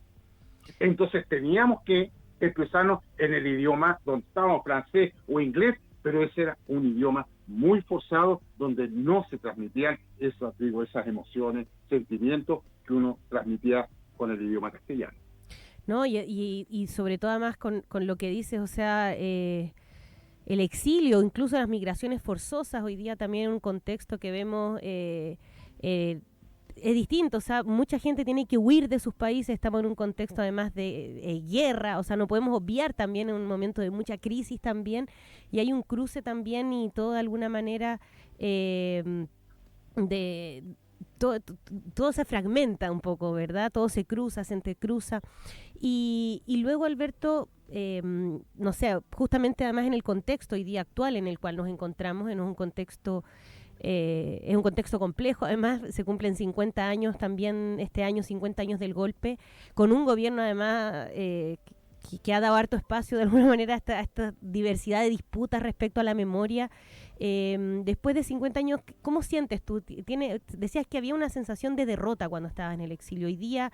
Speaker 6: Entonces teníamos que expresarnos en el idioma donde estábamos, francés o inglés, pero ese era un idioma muy forzado, donde no se transmitían esas emociones, sentimientos que uno transmitía con el idioma castellano.
Speaker 3: No, y sobre todo además con lo que dices, el exilio, incluso las migraciones forzosas, hoy día también en un contexto que vemos es distinto, mucha gente tiene que huir de sus países, estamos en un contexto además de guerra, no podemos obviar también en un momento de mucha crisis también, y hay un cruce también y todo de alguna manera todo se fragmenta un poco, ¿verdad? Todo se cruza, se entrecruza. Y luego, Alberto, no sé, justamente además en el contexto hoy día actual en el cual nos encontramos, es un contexto complejo. Además, se cumplen 50 años también, este año 50 años del golpe, con un gobierno además que ha dado harto espacio de alguna manera a esta diversidad de disputas respecto a la memoria. Después de 50 años, ¿cómo sientes tú? Decías que había una sensación de derrota cuando estabas en el exilio. Hoy día,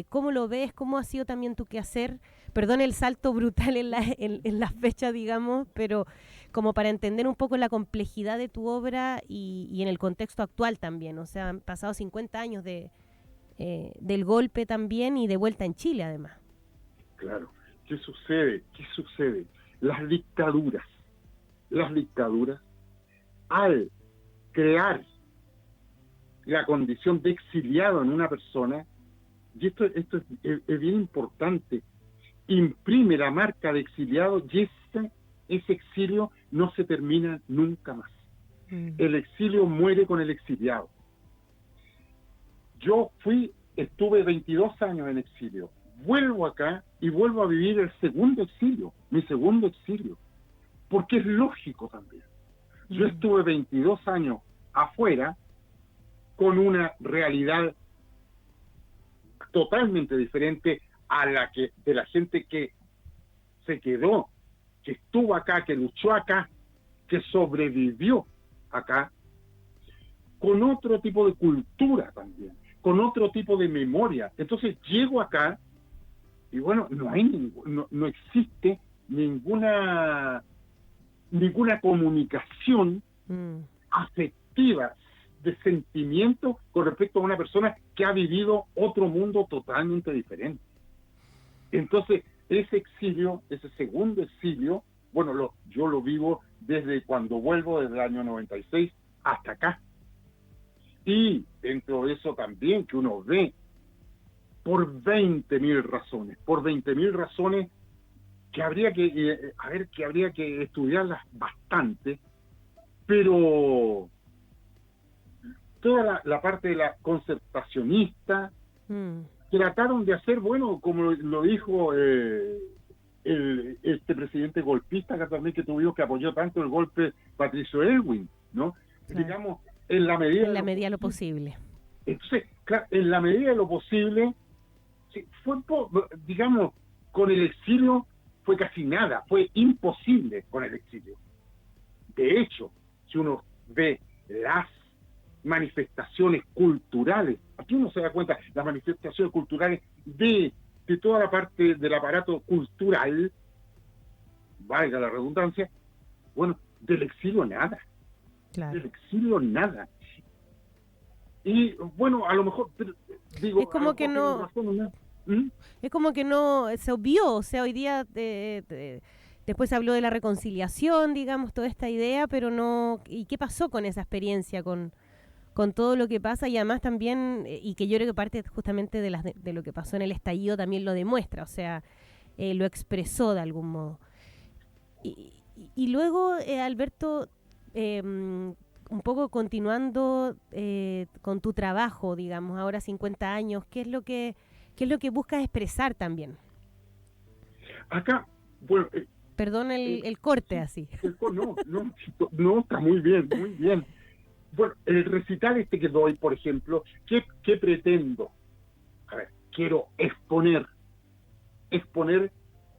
Speaker 3: ¿cómo lo ves? ¿Cómo ha sido también tu quehacer? Perdón el salto brutal en la fecha, digamos, pero como para entender un poco la complejidad de tu obra y en el contexto actual también. Han pasado 50 años del golpe también y de vuelta en Chile, además.
Speaker 6: Claro. ¿Qué sucede? Las dictaduras, al crear la condición de exiliado en una persona, y esto es bien importante, imprime la marca de exiliado y ese exilio no se termina nunca más. El exilio muere con el exiliado. Yo estuve 22 años en exilio, vuelvo acá y vuelvo a vivir el segundo exilio, mi segundo exilio, porque es lógico también. Yo estuve 22 años afuera con una realidad totalmente diferente a la de la gente que se quedó, que estuvo acá, que luchó acá, que sobrevivió acá, con otro tipo de cultura también, con otro tipo de memoria. Entonces llego acá y bueno, no existe ninguna comunicación afectiva, de sentimiento con respecto a una persona que ha vivido otro mundo totalmente diferente. Entonces, ese exilio, ese segundo exilio, bueno, yo lo vivo desde cuando vuelvo, desde el año 96 hasta acá. Y dentro de eso también que uno ve por 20.000 razones que habría que estudiarlas bastante, pero toda la parte de la concertacionista trataron de hacer, bueno, como lo dijo este presidente golpista que tuvimos, que apoyó tanto el golpe, Patricio Aylwin, ¿no? Claro. Digamos, en la medida de lo posible. Entonces, claro, en la medida de lo posible, sí, digamos, con el exilio fue casi nada, fue imposible con el exilio. De hecho, si uno ve las manifestaciones culturales, aquí uno se da cuenta, las manifestaciones culturales de toda la parte del aparato cultural, valga la redundancia, bueno, del exilio nada. Claro. Del exilio nada. Y bueno, a lo mejor digo,
Speaker 3: es como que no razón, ¿no? Es como que no se obvió, o sea, hoy día después se habló de la reconciliación, digamos, toda esta idea, pero no. ¿Y qué pasó con esa experiencia, con todo lo que pasa? Y además también, y que yo creo que parte justamente de lo que pasó en el estallido también lo demuestra, o sea, lo expresó de algún modo. Y luego, Alberto, un poco continuando con tu trabajo, digamos, ahora 50 años, ¿qué es lo que buscas expresar también?
Speaker 6: Acá, bueno...
Speaker 3: Perdón el corte así. No, está muy bien, muy bien. Bueno, el recital que doy, por ejemplo, ¿qué pretendo? A ver, quiero exponer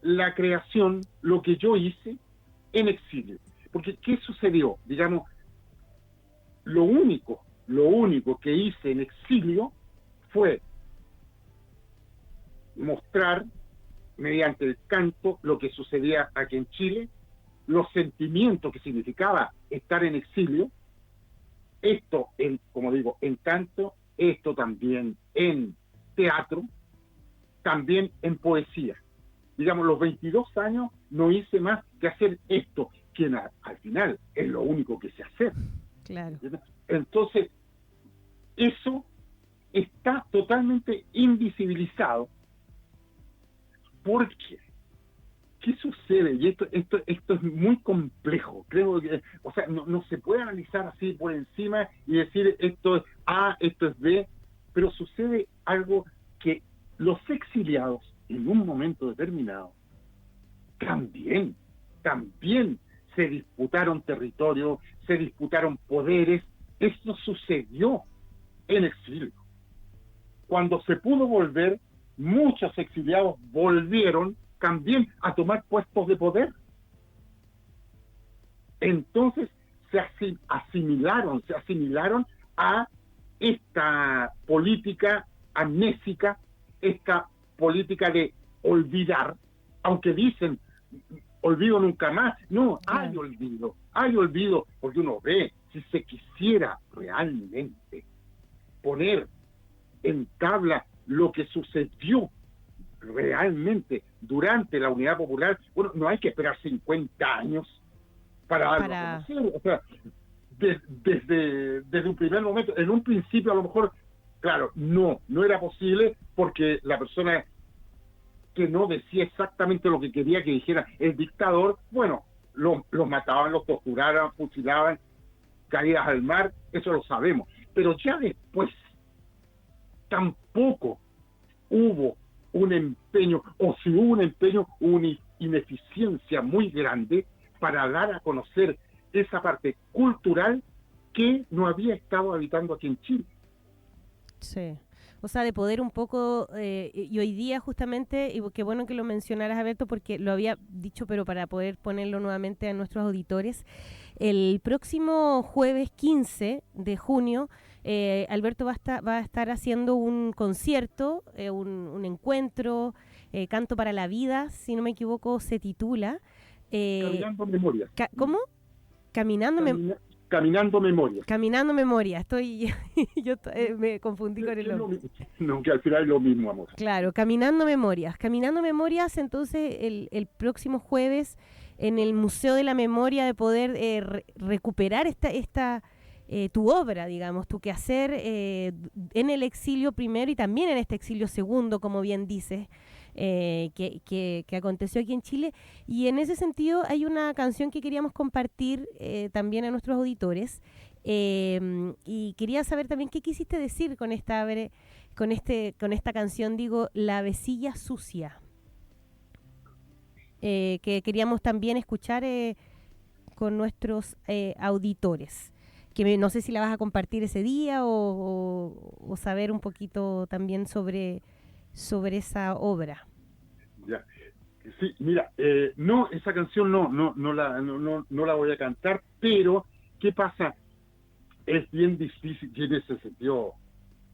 Speaker 3: la creación, lo que yo hice en exilio. Porque, ¿qué sucedió? Digamos, lo único que hice en exilio fue mostrar, mediante el canto, lo que sucedía aquí en Chile, los sentimientos que significaba estar en exilio, esto, como digo, en canto, esto también en teatro, también en poesía. Digamos, los 22 años no hice más que hacer esto, que al final es lo único que sé hacer. Claro.
Speaker 6: Entonces, eso está totalmente invisibilizado. ¿Por qué? ¿Qué sucede? Y esto es muy complejo. Creo que, o sea, no se puede analizar así por encima y decir esto es A, esto es B, pero sucede algo que los exiliados en un momento determinado también se disputaron territorio, se disputaron poderes. Esto sucedió en exilio. Cuando se pudo volver, muchos exiliados volvieron también a tomar puestos de poder. Entonces se asimilaron a esta política amnésica, esta política de olvidar, aunque dicen olvido nunca más. No, hay olvido, porque uno ve, si se quisiera realmente poner en tabla lo que sucedió realmente durante la Unidad Popular, bueno, no hay que esperar 50 años para darlo a conocer. O sea, desde un primer momento. En un principio a lo mejor, claro, no era posible porque la persona que no decía exactamente lo que quería que dijera el dictador, bueno, los mataban, los torturaban, fusilaban, caídas al mar, eso lo sabemos. Pero ya después tampoco hubo un empeño, o si hubo un empeño, una ineficiencia muy grande para dar a conocer esa parte cultural que no había estado habitando aquí en Chile.
Speaker 3: Sí. O sea, de poder un poco, y hoy día justamente, y qué bueno que lo mencionaras, Alberto, porque lo había dicho, pero para poder ponerlo nuevamente a nuestros auditores, el próximo jueves 15 de junio, Alberto va a estar haciendo un concierto, un encuentro, Canto para la Vida, si no me equivoco, se titula.
Speaker 6: Caminando Memoria.
Speaker 3: ¿Cómo?
Speaker 6: Caminando Memoria.
Speaker 3: Caminando Memoria. Yo me confundí con el nombre.
Speaker 6: No, que al final es lo mismo, amor.
Speaker 3: Claro, Caminando Memorias. Caminando Memorias, entonces, el próximo jueves en el Museo de la Memoria, de poder recuperar tu obra, digamos, tu quehacer en el exilio primero y también en este exilio segundo, como bien dices, que aconteció aquí en Chile. Y en ese sentido hay una canción que queríamos compartir también a nuestros auditores, y quería saber también qué quisiste decir con esta canción, digo, La Vecilla Sucia, que queríamos también escuchar con nuestros auditores, que no sé si la vas a compartir ese día o saber un poquito también sobre esa obra.
Speaker 6: Ya. Sí, mira, no, esa canción no la voy a cantar, pero ¿qué pasa? Es bien difícil, y en ese sentido,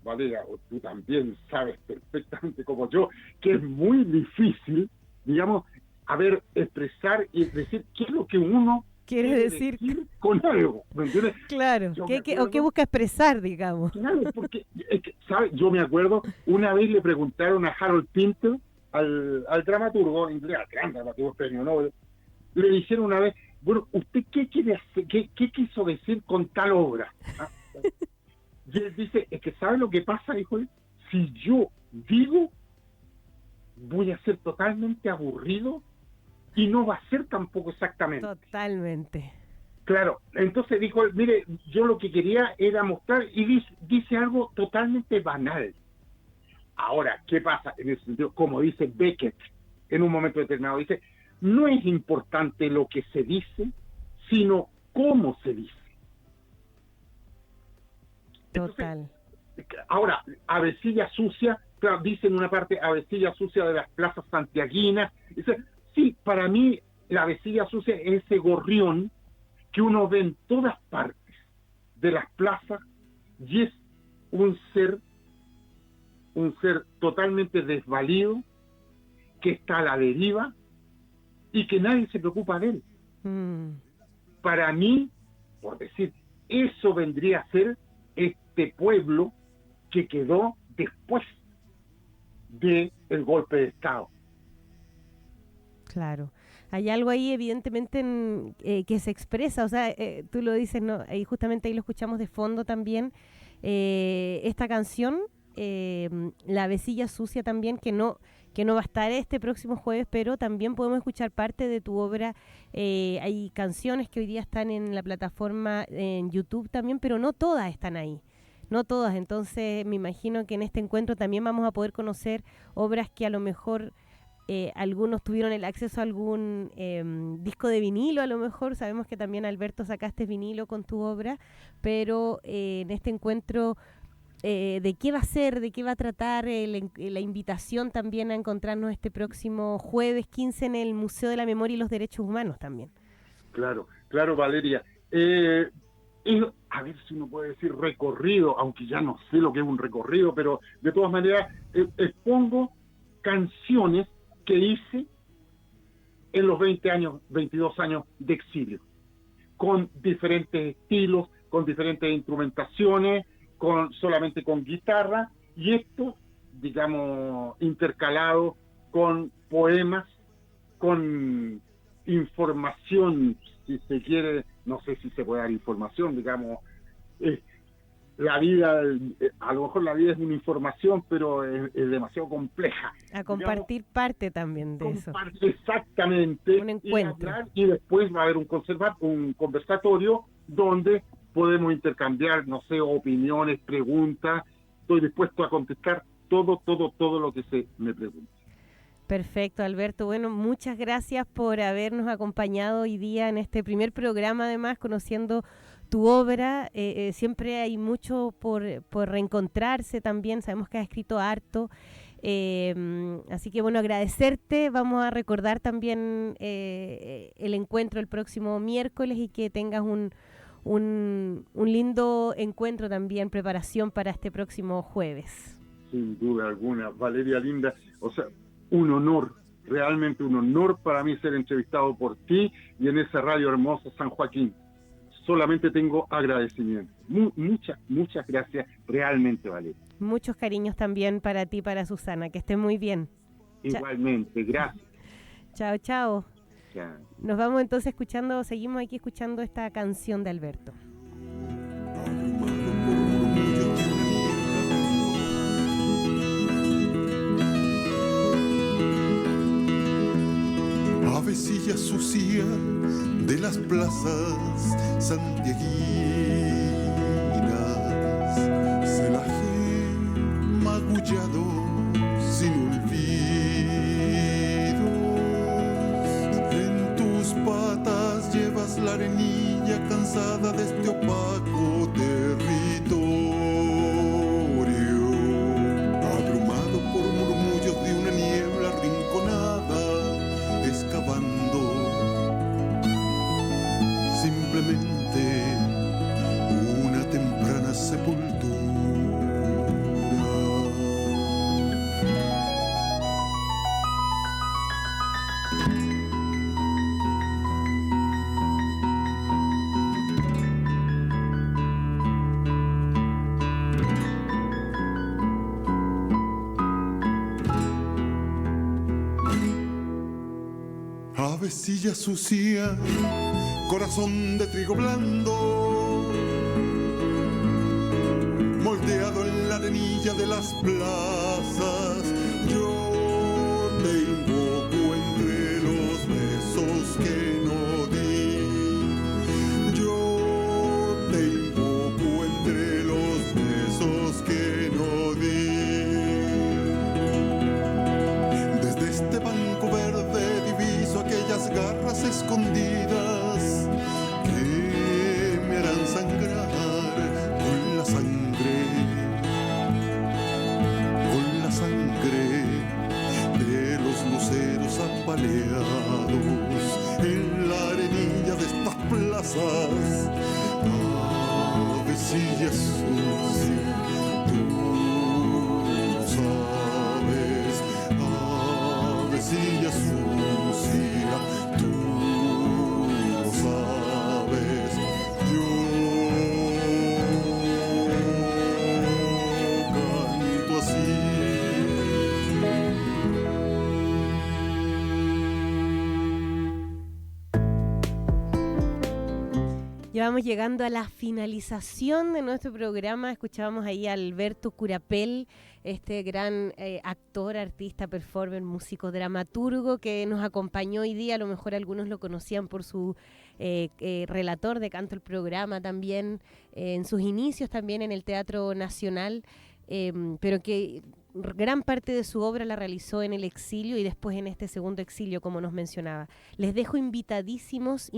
Speaker 6: Valeria, tú también sabes perfectamente como yo, que es muy difícil, digamos, expresar y decir qué es lo que uno
Speaker 3: quiere decir
Speaker 6: con algo, ¿me entiendes?
Speaker 3: Claro, ¿qué busca expresar, digamos?
Speaker 6: Claro, porque, ¿sabes? Yo me acuerdo, una vez le preguntaron a Harold Pinter, al dramaturgo inglés, al gran dramaturgo premio Nobel, le dijeron una vez, bueno, ¿usted qué quiere hacer? ¿Qué quiso decir con tal obra? ¿Ah? Y él dice, es que ¿sabe lo que pasa? Dijo él, si yo digo, voy a ser totalmente aburrido y no va a ser tampoco exactamente.
Speaker 3: Totalmente.
Speaker 6: Claro, entonces dijo, mire, yo lo que quería era mostrar, y dice algo totalmente banal. Ahora, ¿qué pasa? En ese sentido, como dice Beckett, en un momento determinado, dice, no es importante lo que se dice, sino cómo se dice.
Speaker 3: Total.
Speaker 6: Entonces, ahora, Avecilla Sucia, claro, dice en una parte, Avecilla Sucia de las plazas santiaguinas. Dice, sí, para mí, la avecilla sucia es ese gorrión que uno ve en todas partes de las plazas, y es un ser totalmente desvalido, que está a la deriva y que nadie se preocupa de él. Para mí, por decir, eso vendría a ser este pueblo que quedó después del golpe de Estado.
Speaker 3: Claro. Hay algo ahí evidentemente que se expresa, o sea, tú lo dices, ¿no? Y justamente ahí lo escuchamos de fondo también, esta canción, La Vecilla Sucia también, que no va a estar este próximo jueves, pero también podemos escuchar parte de tu obra. Hay canciones que hoy día están en la plataforma en YouTube también, pero no todas están ahí. No todas, entonces me imagino que en este encuentro también vamos a poder conocer obras que a lo mejor algunos tuvieron el acceso a algún disco de vinilo, a lo mejor. Sabemos que también, Alberto, sacaste vinilo con tu obra, pero en este encuentro, ¿de qué va a ser? ¿De qué va a tratar? La invitación también a encontrarnos este próximo jueves 15 en el Museo de la Memoria y los Derechos Humanos también.
Speaker 6: Claro, Valeria. A ver si uno puede decir recorrido, aunque ya no sé lo que es un recorrido, pero de todas maneras expongo canciones que hice en los 22 años de exilio, con diferentes estilos, con diferentes instrumentaciones, solamente con guitarra, y esto, digamos, intercalado con poemas, con información, si se quiere no sé si se puede dar información, digamos, la vida, a lo mejor la vida es una información, pero es demasiado compleja.
Speaker 3: A compartir parte también de eso.
Speaker 6: Exactamente.
Speaker 3: Un encuentro.
Speaker 6: Y después va a haber un conversatorio donde podemos intercambiar, no sé, opiniones, preguntas. Estoy dispuesto a contestar todo lo que se me pregunte.
Speaker 3: Perfecto, Alberto. Bueno, muchas gracias por habernos acompañado hoy día en este primer programa, además, conociendo tu obra. Siempre hay mucho por reencontrarse también. Sabemos que has escrito harto. Así que, bueno, agradecerte. Vamos a recordar también el encuentro el próximo miércoles y que tengas un lindo encuentro también, preparación para este próximo jueves.
Speaker 6: Sin duda alguna. Valeria linda, o sea, un honor, realmente un honor para mí ser entrevistado por ti y en esa radio hermosa San Joaquín. Solamente tengo agradecimiento. Muchas gracias, realmente, Valeria.
Speaker 3: Muchos cariños también para ti, para Susana. Que esté muy bien.
Speaker 6: Igualmente, gracias.
Speaker 3: Chao, chao.
Speaker 6: Chao.
Speaker 3: Nos vamos entonces seguimos aquí escuchando esta canción de Alberto.
Speaker 5: Avecillas sucias de las plazas santiaguinas, celaje magullado sin olvidos. En tus patas llevas la arenilla cansada de este opaco territorio, abrumado por murmullos de una niebla rinconada, excavando simplemente una temprana sepultura. Avecilla sucia, corazón de trigo blando, moldeado en la arenilla de las plazas. Yo te invoco entre los besos que no di. Yo te invoco entre los besos que no di. Desde este banco verde aquellas garras escondidas que me harán sangrar con la sangre de los luceros apaleados en la arenilla de estas plazas. Avecilla sucia, tú lo sabes. Avecilla sucia, tú lo sabes. Yo canto así.
Speaker 3: Ya vamos llegando a la finalización de nuestro programa. Escuchábamos ahí a Alberto Curapel, este gran actor, artista, performer, músico, dramaturgo que nos acompañó hoy día. A lo mejor algunos lo conocían por su relator de canto al programa también, en sus inicios también en el Teatro Nacional, pero que gran parte de su obra la realizó en el exilio y después en este segundo exilio, como nos mencionaba. Les dejo invitadísimas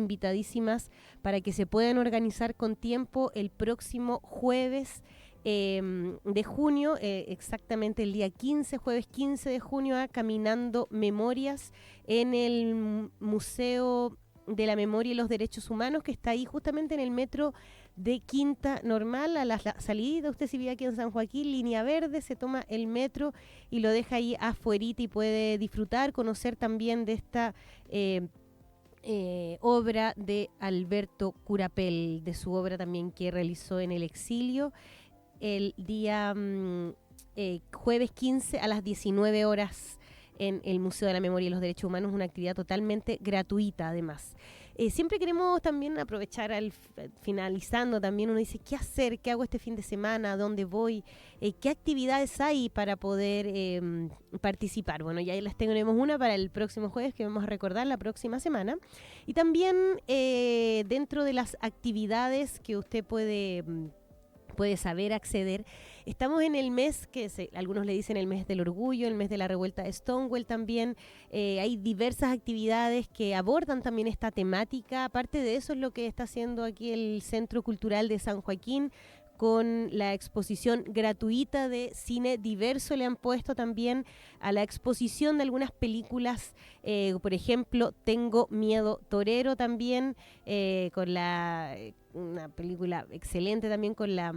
Speaker 3: para que se puedan organizar con tiempo el próximo jueves de junio, exactamente el día 15, jueves 15 de junio, a Caminando Memorias en el Museo de la Memoria y los Derechos Humanos, que está ahí justamente en el metro de Quinta Normal, a la salida. Usted si vive aquí en San Joaquín, línea verde, se toma el metro y lo deja ahí afuerita y puede disfrutar, conocer también de esta obra de Alberto Curapel, de su obra también que realizó en el exilio, el día jueves 15 a las 19 horas en el Museo de la Memoria y los Derechos Humanos, una actividad totalmente gratuita además. siempre queremos también aprovechar finalizando también, uno dice, ¿qué hacer? ¿Qué hago este fin de semana? ¿A dónde voy? ¿Qué actividades hay para poder participar? Bueno, ya les tenemos una para el próximo jueves que vamos a recordar la próxima semana. Y también dentro de las actividades que usted puede saber acceder. Estamos en el mes que algunos le dicen el mes del orgullo, el mes de la revuelta de Stonewall también. Hay diversas actividades que abordan también esta temática. Aparte de eso es lo que está haciendo aquí el Centro Cultural de San Joaquín con la exposición gratuita de cine diverso. Le han puesto también a la exposición de algunas películas, por ejemplo, Tengo Miedo Torero también, con una película excelente también con la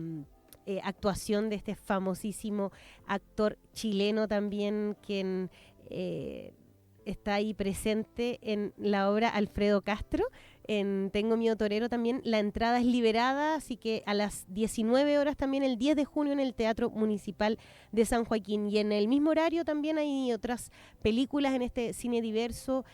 Speaker 3: actuación de este famosísimo actor chileno también, quien está ahí presente en la obra Alfredo Castro. En Tengo Miedo Torero también la entrada es liberada, así que a las 19 horas también el 10 de junio en el Teatro Municipal de San Joaquín. Y en el mismo horario también hay otras películas en este cine diverso.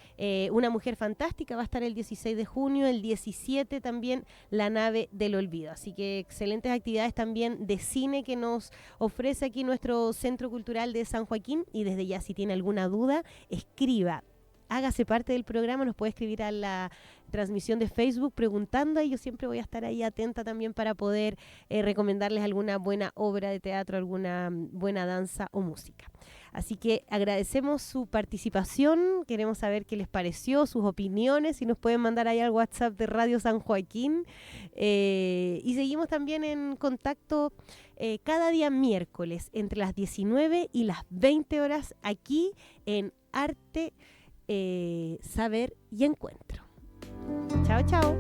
Speaker 3: Una Mujer Fantástica va a estar el 16 de junio, el 17 también La Nave del Olvido. Así que excelentes actividades también de cine que nos ofrece aquí nuestro Centro Cultural de San Joaquín. Y desde ya, si tiene alguna duda, escriba. Hágase parte del programa, nos puede escribir a la transmisión de Facebook preguntando, y yo siempre voy a estar ahí atenta también para poder recomendarles alguna buena obra de teatro, alguna buena danza o música. Así que agradecemos su participación, queremos saber qué les pareció, sus opiniones, si nos pueden mandar ahí al WhatsApp de Radio San Joaquín. Y seguimos también en contacto cada día miércoles entre las 19 y las 20 horas aquí en Arte, Saber y Encuentro. Chao, chao.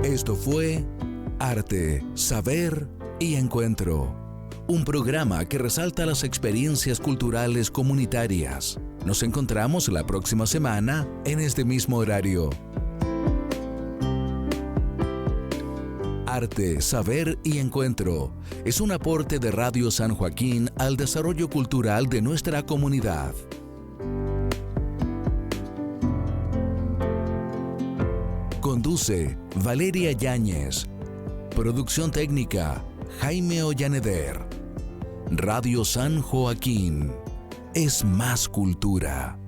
Speaker 2: Esto fue Arte, Saber y Encuentro, un programa que resalta las experiencias culturales comunitarias. Nos encontramos la próxima semana en este mismo horario. Arte, Saber y Encuentro es un aporte de Radio San Joaquín al desarrollo cultural de nuestra comunidad. Conduce Valeria Yáñez. Producción técnica Jaime Ollaneder. Radio San Joaquín es más cultura.